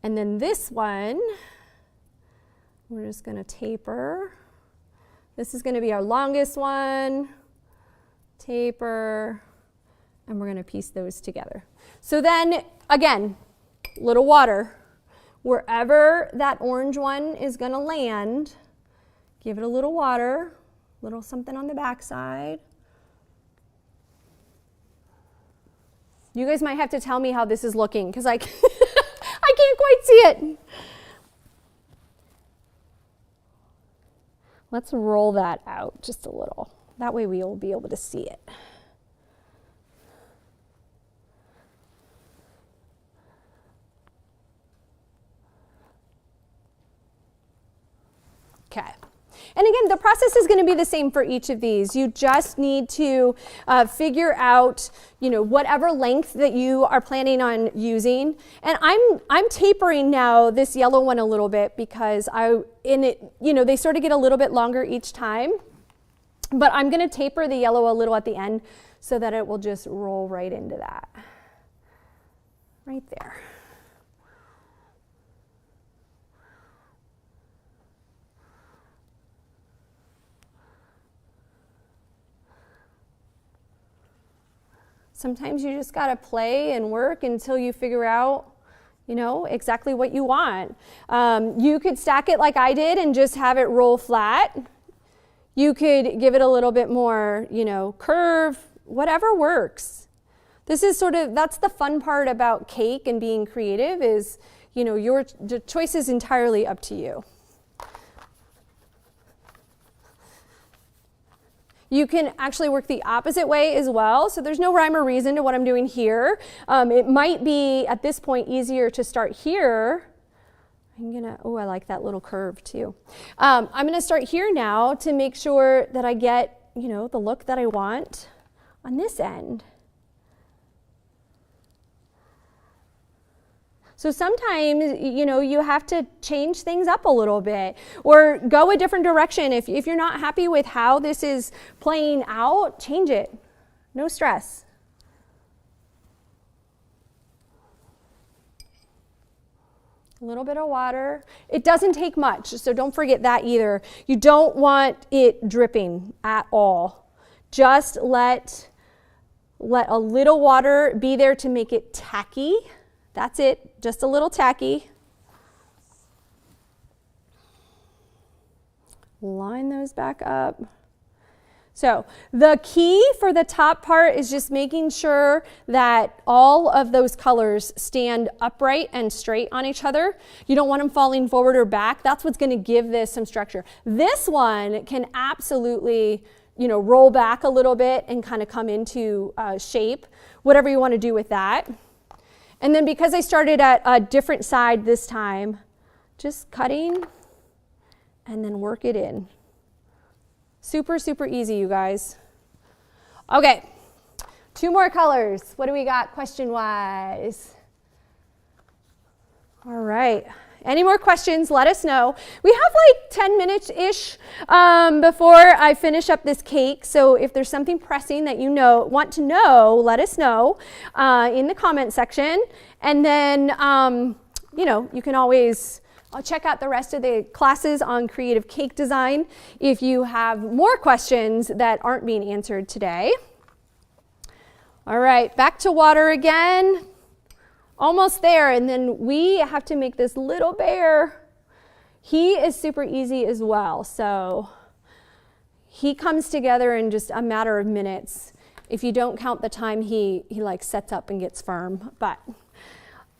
And then this one, we're just going to taper. This is going to be our longest one. Taper. And we're going to piece those together. So then, again, little water. Wherever that orange one is going to land, give it a little water, little something on the backside. You guys might have to tell me how this is looking because I can't quite see it. Let's roll that out just a little. That way we will be able to see it. Okay. And again, the process is going to be the same for each of these. You just need to figure out, whatever length that you are planning on using. And I'm tapering now this yellow one a little bit because they sort of get a little bit longer each time. But I'm going to taper the yellow a little at the end so that it will just roll right into that. Right there. Sometimes you just got to play and work until you figure out, exactly what you want. You could stack it like I did and just have it roll flat. You could give it a little bit more, curve, whatever works. This is that's the fun part about cake and being creative is, the choice is entirely up to you. You can actually work the opposite way as well. So there's no rhyme or reason to what I'm doing here. It might be at this point easier to start here Oh, I like that little curve too. I'm gonna start here now to make sure that I get, the look that I want on this end. So sometimes, you have to change things up a little bit or go a different direction. If you're not happy with how this is playing out, change it. No stress. A little bit of water. It doesn't take much, so don't forget that either. You don't want it dripping at all. Just let a little water be there to make it tacky. That's it, just a little tacky. Line those back up. So the key for the top part is just making sure that all of those colors stand upright and straight on each other. You don't want them falling forward or back. That's what's going to give this some structure. This one can absolutely, roll back a little bit and kind of come into shape, whatever you want to do with that. And then because I started at a different side this time, just cutting and then work it in. Super, super easy, you guys. Okay, 2 more colors. What do we got question-wise? All right. Any more questions, let us know. We have like 10 minutes-ish before I finish up this cake. So if there's something pressing that want to know, let us know in the comment section. And then, you can always check out the rest of the classes on creative cake design if you have more questions that aren't being answered today. All right, back to water again. Almost there, and then we have to make this little bear. He is super easy as well, so he comes together in just a matter of minutes. If you don't count the time he like sets up and gets firm, but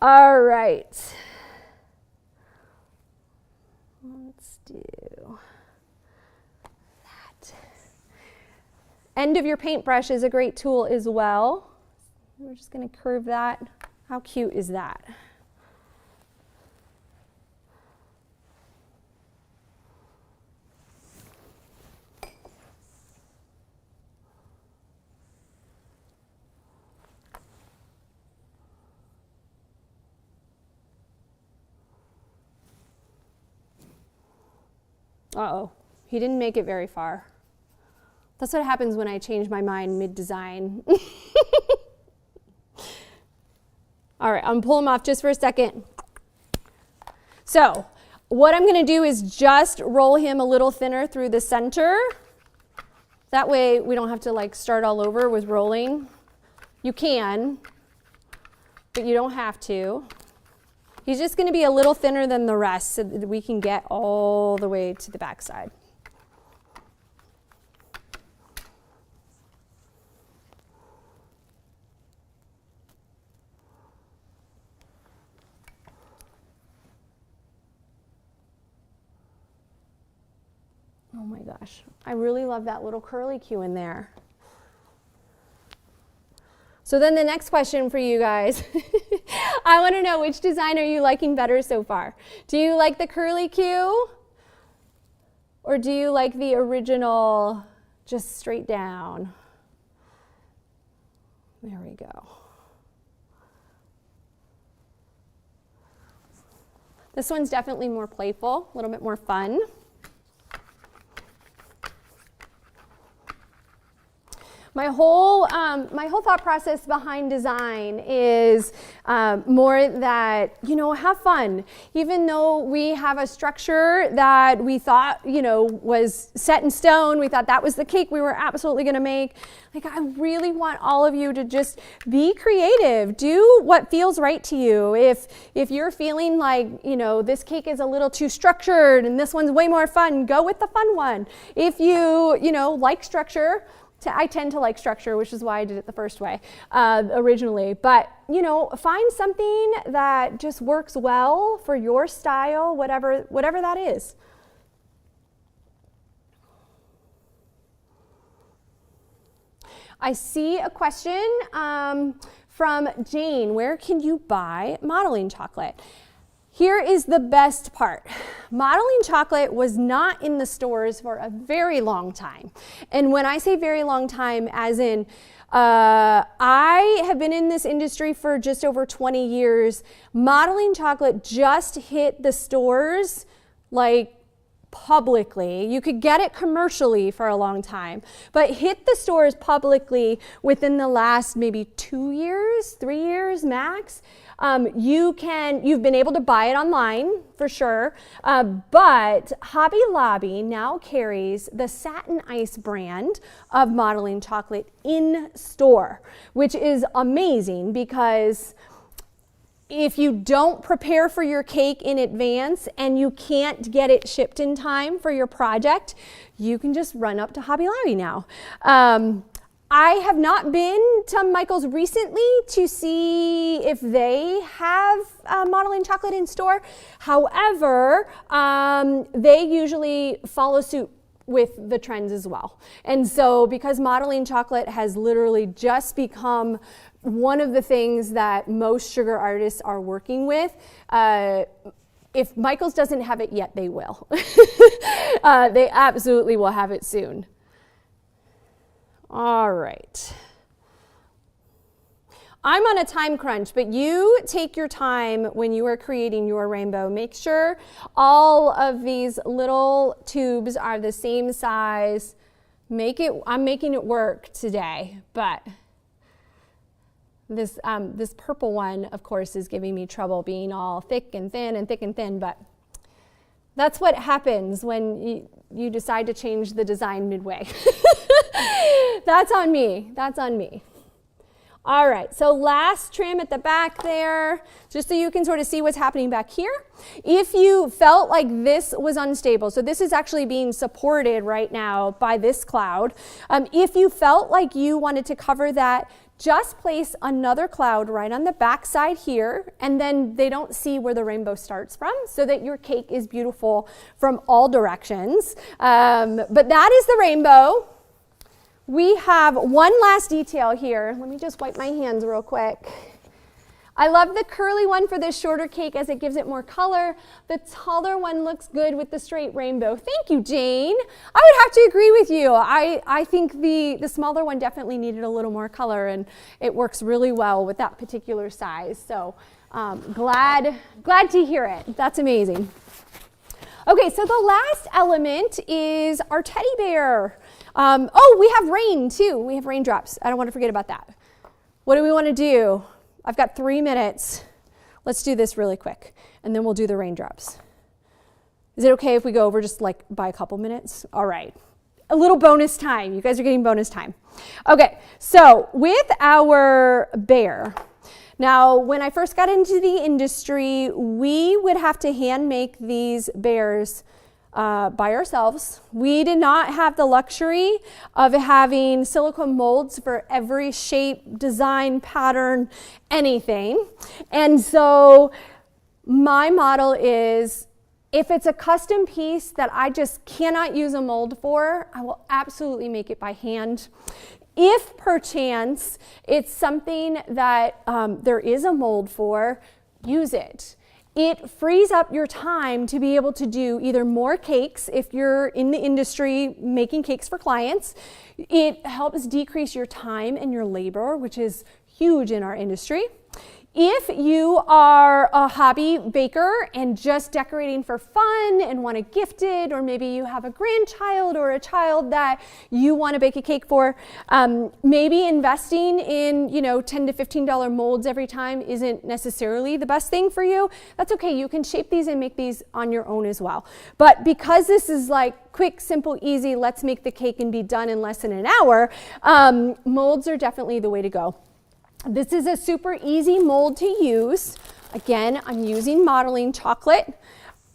all right. Let's do that. End of your paintbrush is a great tool as well. We're just going to curve that. How cute is that? Uh-oh, he didn't make it very far. That's what happens when I change my mind mid-design. All right, I'm pulling him off just for a second. So what I'm going to do is just roll him a little thinner through the center. That way we don't have to start all over with rolling. You can, but you don't have to. He's just going to be a little thinner than the rest so that we can get all the way to the back side. Oh my gosh, I really love that little curly Q in there. So then the next question for you guys, I want to know, which design are you liking better so far? Do you like the curly Q? Or do you like the original, just straight down? There we go. This one's definitely more playful, a little bit more fun. My whole thought process behind design is more that, have fun. Even though we have a structure that we thought, was set in stone, we thought that was the cake we were absolutely going to make. I really want all of you to just be creative. Do what feels right to you. If you're feeling like, this cake is a little too structured and this one's way more fun, go with the fun one. If you, like structure, I tend to like structure, which is why I did it the first way originally. But, find something that just works well for your style, whatever that is. I see a question from Jane. Where can you buy modeling chocolate? Here is the best part. Modeling chocolate was not in the stores for a very long time. And when I say very long time, as in, I have been in this industry for just over 20 years. Modeling chocolate just hit the stores like publicly. You could get it commercially for a long time, but hit the stores publicly within the last maybe 2 years, 3 years max. You've been able to buy it online for sure, but Hobby Lobby now carries the Satin Ice brand of modeling chocolate in store, which is amazing because if you don't prepare for your cake in advance and you can't get it shipped in time for your project, you can just run up to Hobby Lobby now. I have not been to Michael's recently to see if they have modeling chocolate in store. However, they usually follow suit with the trends as well. And so because modeling chocolate has literally just become one of the things that most sugar artists are working with, if Michael's doesn't have it yet, they will. They absolutely will have it soon. All right. I'm on a time crunch, but you take your time when you are creating your rainbow. Make sure all of these little tubes are the same size. I'm making it work today, but this purple one, of course, is giving me trouble being all thick and thin, but that's what happens when you decide to change the design midway. That's on me. That's on me. All right, so last trim at the back there, just so you can sort of see what's happening back here. If you felt like this was unstable, so this is actually being supported right now by this cloud. If you felt like you wanted to cover that, just place another cloud right on the back side here, and then they don't see where the rainbow starts from, so that your cake is beautiful from all directions. But that is the rainbow. We have one last detail here. Let me just wipe my hands real quick. I love the curly one for this shorter cake as it gives it more color. The taller one looks good with the straight rainbow. Thank you, Jane. I would have to agree with you. I think the smaller one definitely needed a little more color, and it works really well with that particular size. So glad to hear it. That's amazing. Okay, so the last element is our teddy bear. Oh, we have rain too. We have raindrops. I don't want to forget about that. What do we want to do? I've got 3 minutes. Let's do this really quick, and then we'll do the raindrops. Is it okay if we go over just like by a couple minutes? All right. A little bonus time. You guys are getting bonus time. Okay, so with our bear, now when I first got into the industry, we would have to hand make these bears by ourselves. We did not have the luxury of having silicone molds for every shape, design, pattern, anything. And so my model is, if it's a custom piece that I just cannot use a mold for, I will absolutely make it by hand. If perchance it's something that there is a mold for, use it. It frees up your time to be able to do either more cakes if you're in the industry making cakes for clients. It helps decrease your time and your labor, which is huge in our industry. If you are a hobby baker and just decorating for fun and want to gift it, or maybe you have a grandchild or a child that you want to bake a cake for, maybe investing in, $10 to $15 molds every time isn't necessarily the best thing for you. That's okay. You can shape these and make these on your own as well. But because this is like quick, simple, easy, let's make the cake and be done in less than an hour, molds are definitely the way to go. This is a super easy mold to use. Again, I'm using modeling chocolate.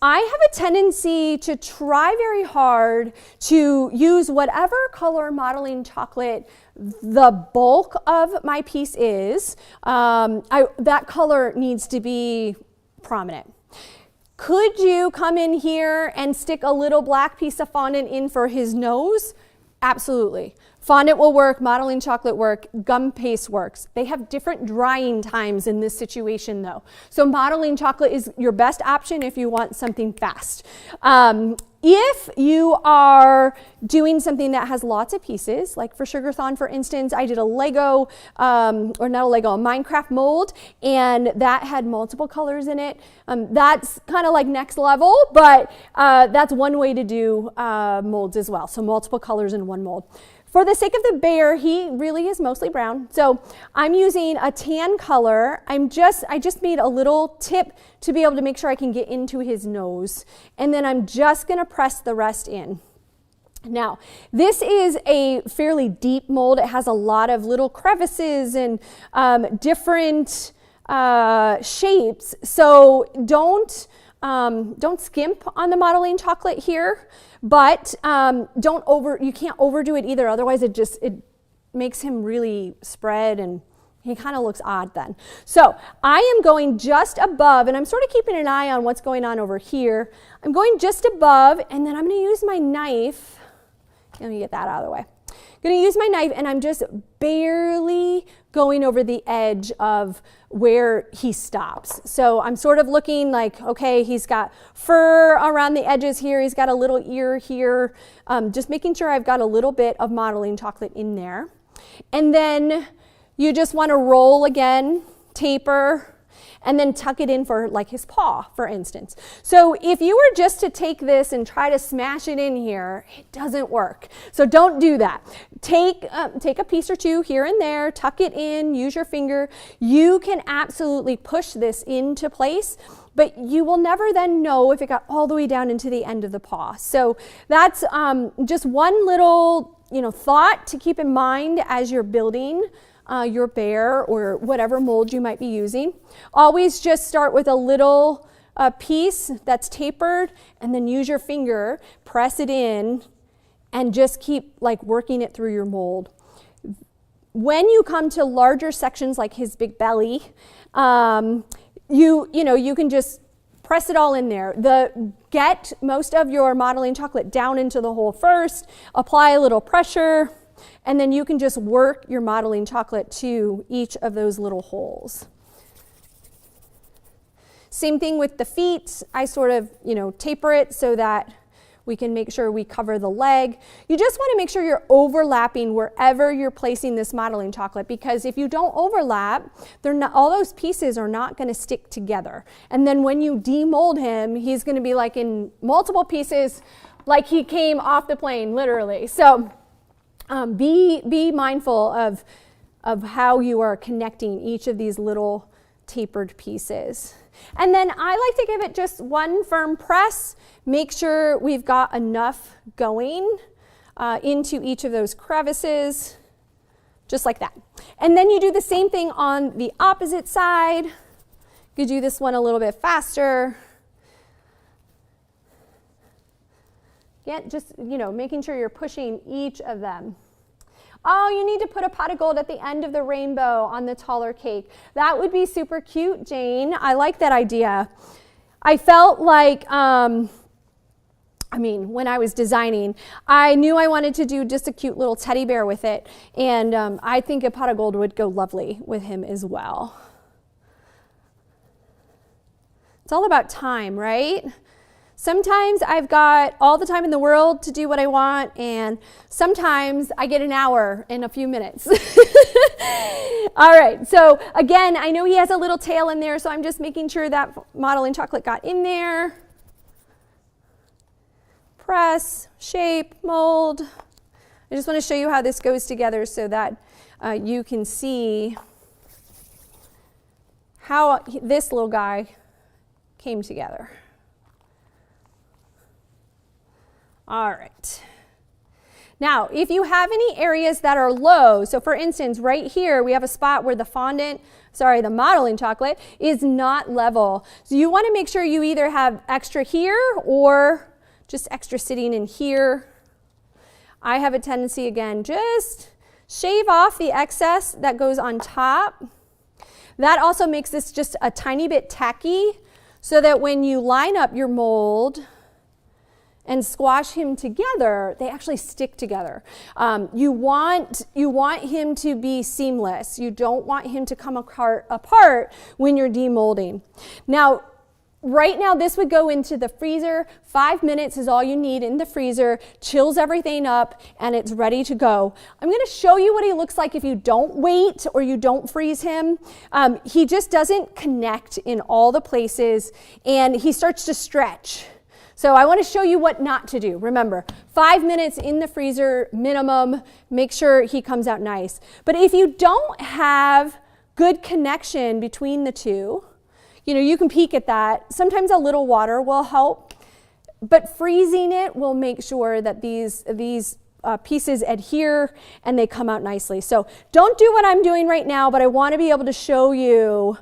I have a tendency to try very hard to use whatever color modeling chocolate the bulk of my piece is. That color needs to be prominent. Could you come in here and stick a little black piece of fondant in for his nose? Absolutely. Fondant will work, modeling chocolate work, gum paste works. They have different drying times in this situation though. So modeling chocolate is your best option if you want something fast. If you are doing something that has lots of pieces, like for Sugarthon, for instance, I did a Lego, or not a Lego, a Minecraft mold, and that had multiple colors in it. That's kind of like next level, but that's one way to do molds as well. So multiple colors in one mold. For the sake of the bear, he really is mostly brown. So I'm using a tan color. I just made a little tip to be able to make sure I can get into his nose. And then I'm just gonna press the rest in. Now, this is a fairly deep mold. It has a lot of little crevices and different shapes. So don't skimp on the modeling chocolate here, but you can't overdo it either. Otherwise it makes him really spread and he kind of looks odd then. So I am going just above, and I'm sort of keeping an eye on what's going on over here. I'm going just above, and then I'm going to use my knife. Let me get that out of the way. I'm going to use my knife, and I'm just barely going over the edge of where he stops. So I'm sort of looking like, okay, he's got fur around the edges here. He's got a little ear here. Just making sure I've got a little bit of modeling chocolate in there. And then you just want to roll again, taper, and then tuck it in for like his paw, for instance. So if you were just to take this and try to smash it in here, it doesn't work. So don't do that. Take a piece or two here and there, tuck it in, use your finger. You can absolutely push this into place, but you will never then know if it got all the way down into the end of the paw. So that's just one little thought to keep in mind as you're building your bear or whatever mold you might be using. Always just start with a little piece that's tapered, and then use your finger, press it in, and just keep like working it through your mold. When you come to larger sections like his big belly, you can just press it all in there. Get most of your modeling chocolate down into the hole first, apply a little pressure, and then you can just work your modeling chocolate to each of those little holes. Same thing with the feet. I sort of, taper it so that we can make sure we cover the leg. You just want to make sure you're overlapping wherever you're placing this modeling chocolate, because if you don't overlap, all those pieces are not going to stick together. And then when you demold him, he's going to be like in multiple pieces, like he came off the plane, literally. So be mindful of how you are connecting each of these little tapered pieces. And then I like to give it just one firm press. Make sure we've got enough going into each of those crevices, just like that. And then you do the same thing on the opposite side. You do this one a little bit faster. Just, making sure you're pushing each of them. Oh, you need to put a pot of gold at the end of the rainbow on the taller cake. That would be super cute, Jane. I like that idea. I felt like, when I was designing, I knew I wanted to do just a cute little teddy bear with it. And I think a pot of gold would go lovely with him as well. It's all about time, right? Sometimes I've got all the time in the world to do what I want, and sometimes I get an hour in a few minutes. All right, so again, I know he has a little tail in there, so I'm just making sure that modeling chocolate got in there. Press, shape, mold. I just want to show you how this goes together so that you can see how this little guy came together. All right. Now, if you have any areas that are low, so for instance, right here, we have a spot where the modeling chocolate is not level. So you want to make sure you either have extra here or just extra sitting in here. I have a tendency, again, just shave off the excess that goes on top. That also makes this just a tiny bit tacky, so that when you line up your mold and squash him together, they actually stick together. You want him to be seamless. You don't want him to come apart when you're demolding. Now, right now, this would go into the freezer. 5 minutes is all you need in the freezer. Chills everything up, and it's ready to go. I'm going to show you what he looks like if you don't wait or you don't freeze him. He just doesn't connect in all the places, and he starts to stretch. So I want to show you what not to do. Remember, 5 minutes in the freezer minimum. Make sure he comes out nice. But if you don't have good connection between the two, you can peek at that. Sometimes a little water will help, but freezing it will make sure that these pieces adhere and they come out nicely. So don't do what I'm doing right now, but I want to be able to show you,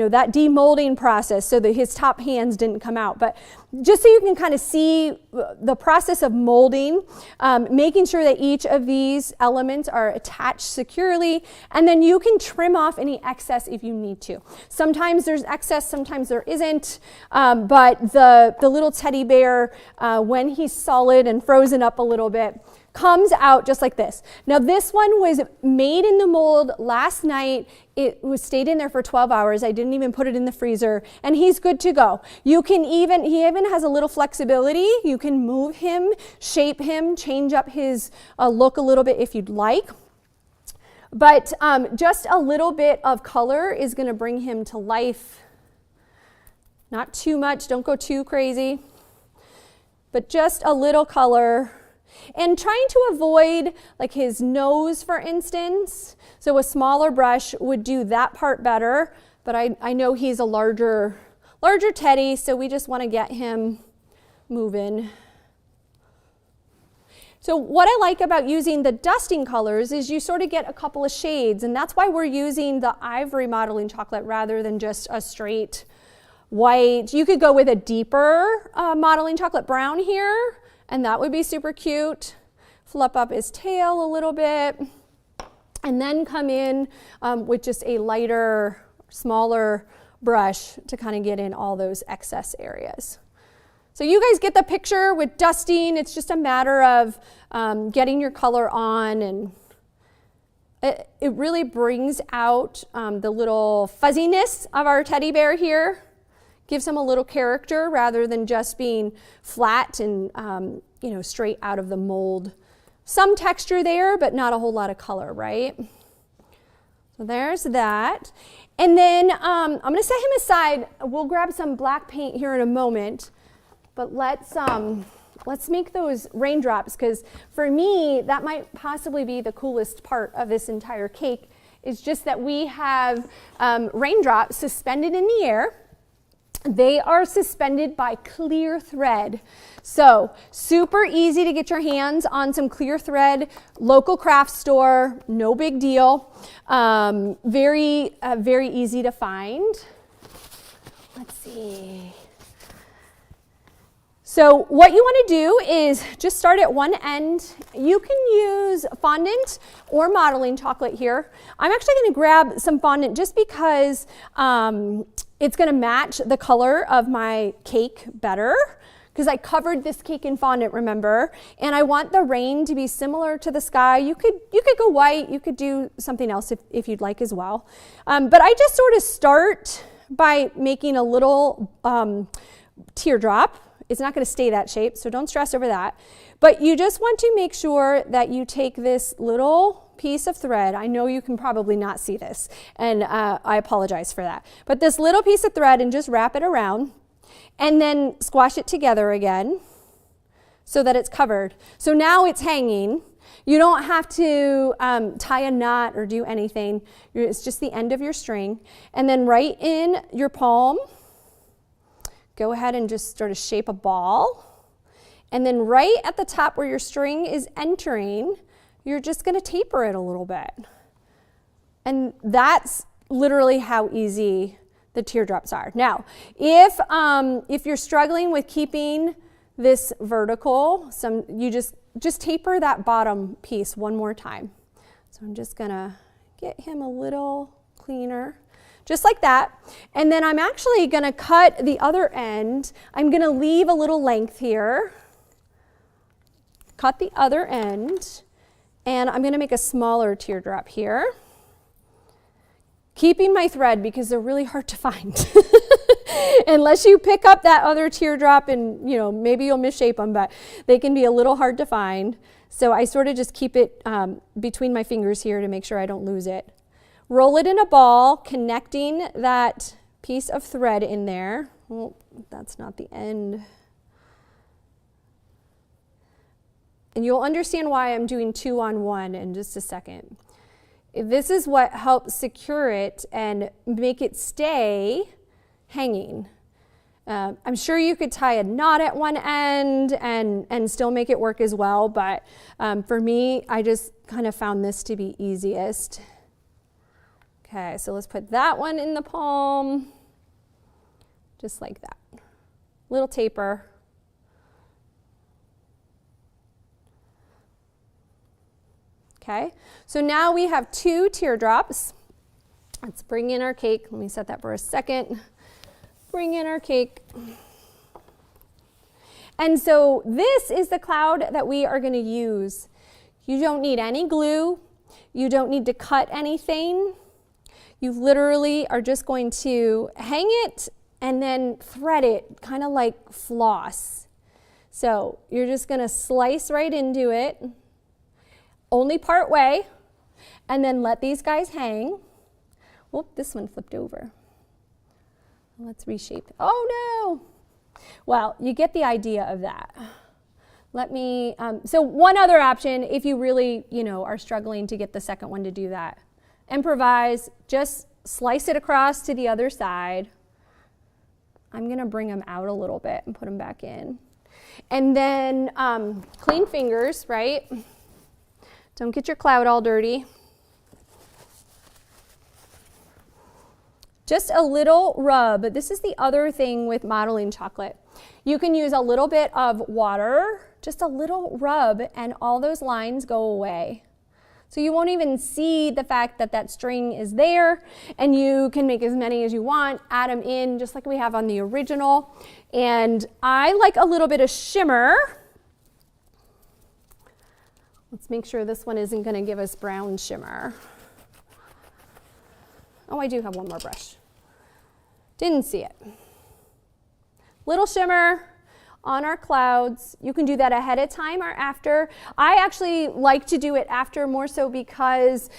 that demolding process so that his top hands didn't come out. But just so you can kind of see the process of molding, making sure that each of these elements are attached securely, and then you can trim off any excess if you need to. Sometimes there's excess, sometimes there isn't, but the little teddy bear, when he's solid and frozen up a little bit, comes out just like this. Now this one was made in the mold last night. It stayed in there for 12 hours. I didn't even put it in the freezer, and he's good to go. He even has a little flexibility. You can move him, shape him, change up his look a little bit if you'd like. But just a little bit of color is going to bring him to life. Not too much, don't go too crazy, but just a little color. And trying to avoid like his nose, for instance. So a smaller brush would do that part better, but I know he's a larger teddy, so we just want to get him moving. So what I like about using the dusting colors is you sort of get a couple of shades, and that's why we're using the ivory modeling chocolate rather than just a straight white. You could go with a deeper modeling chocolate brown here, and that would be super cute. Fluff up his tail a little bit, and then come in with just a lighter, smaller brush to kind of get in all those excess areas. So you guys get the picture with dusting. It's just a matter of getting your color on, and it really brings out the little fuzziness of our teddy bear here. Gives him a little character rather than just being flat and straight out of the mold. Some texture there, but not a whole lot of color, right? So there's that. And then I'm going to set him aside. We'll grab some black paint here in a moment, but let's make those raindrops, because for me that might possibly be the coolest part of this entire cake. Is just that we have raindrops suspended in the air. They are suspended by clear thread. So super easy to get your hands on some clear thread, local craft store, no big deal. Very easy to find. Let's see. So what you want to do is just start at one end. You can use fondant or modeling chocolate here. I'm actually going to grab some fondant just because it's going to match the color of my cake better, because I covered this cake in fondant, remember? And I want the rain to be similar to the sky. You could go white. You could do something else if you'd like as well. But I just sort of start by making a little teardrop. It's not going to stay that shape, so don't stress over that. But you just want to make sure that you take this little piece of thread. I know you can probably not see this, and I apologize for that. But this little piece of thread, and just wrap it around, and then squash it together again so that it's covered. So now it's hanging. You don't have to tie a knot or do anything. It's just the end of your string. And then right in your palm, go ahead and just sort of shape a ball. And then right at the top where your string is entering, you're just going to taper it a little bit. And that's literally how easy the teardrops are. Now, if you're struggling with keeping this vertical, you just taper that bottom piece one more time. So I'm just going to get him a little cleaner. Just like that. And then I'm actually going to cut the other end. I'm going to leave a little length here. cut the other end, and I'm going to make a smaller teardrop here. Keeping my thread because they're really hard to find. Unless you pick up that other teardrop and, you know, maybe you'll misshape them, but they can be a little hard to find. So I sort of just keep it between my fingers here to make sure I don't lose it. Roll it in a ball, connecting that piece of thread in there. Well, that's not the end. And you'll understand why I'm doing 2 on 1 in just a second. This is what helps secure it and make it stay hanging. I'm sure you could tie a knot at one end and still make it work as well, but for me, I just kind of found this to be easiest. Okay, so let's put that one in the palm, just like that. Little taper. Okay, so now we have 2 teardrops. Let's bring in our cake. Let me set that for a second. Bring in our cake. And so this is the cloud that we are going to use. You don't need any glue. You don't need to cut anything. You literally are just going to hang it and then thread it, kind of like floss. So you're just going to slice right into it, only part way, and then let these guys hang. Whoop, this one flipped over. Let's reshape it. Oh no! Well, you get the idea of that. Let me, so one other option, if you really, are struggling to get the second one to do that, improvise, just slice it across to the other side. I'm gonna bring them out a little bit and put them back in. And then clean fingers, right? Don't get your cloud all dirty. Just a little rub. This is the other thing with modeling chocolate. You can use a little bit of water, just a little rub, and all those lines go away. So you won't even see the fact that that string is there, and you can make as many as you want, add them in just like we have on the original. And I like a little bit of shimmer. Let's make sure this one isn't going to give us brown shimmer. Oh, I do have one more brush. Didn't see it. Little shimmer on our clouds. You can do that ahead of time or after. I actually like to do it after, more so because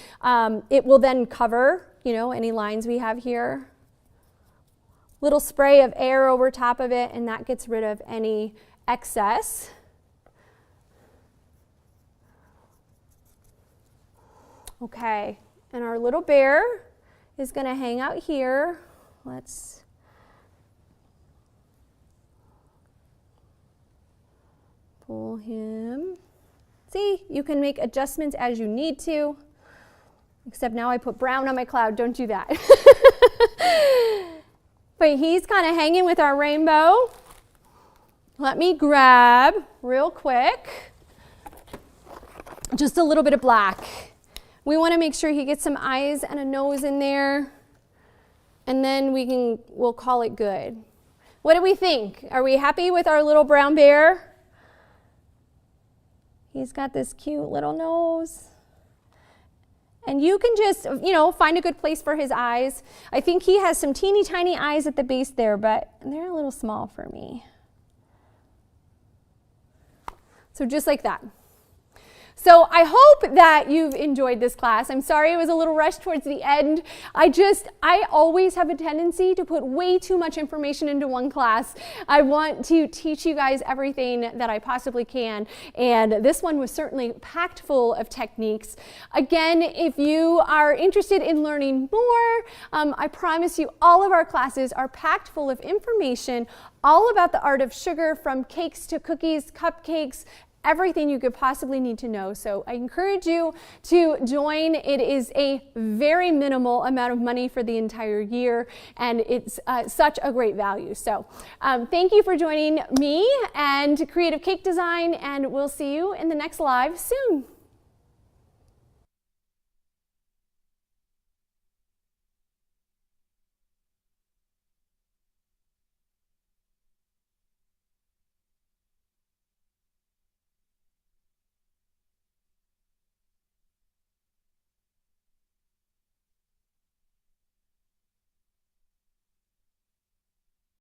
it will then cover, any lines we have here. Little spray of air over top of it, and that gets rid of any excess. Okay, and our little bear is going to hang out here. Let's pull him. See, you can make adjustments as you need to, except now I put brown on my cloud. Don't do that. But he's kind of hanging with our rainbow. Let me grab real quick just a little bit of black. We want to make sure he gets some eyes and a nose in there, and then we'll call it good. What do we think? Are we happy with our little brown bear? He's got this cute little nose. And you can just, find a good place for his eyes. I think he has some teeny tiny eyes at the base there, but they're a little small for me. So just like that. So I hope that you've enjoyed this class. I'm sorry it was a little rushed towards the end. I always have a tendency to put way too much information into one class. I want to teach you guys everything that I possibly can, and this one was certainly packed full of techniques. Again, if you are interested in learning more, I promise you all of our classes are packed full of information all about the art of sugar, from cakes to cookies, cupcakes, everything you could possibly need to know. So I encourage you to join. It is a very minimal amount of money for the entire year, and it's such a great value. So thank you for joining me and Creative Cake Design, and we'll see you in the next live soon.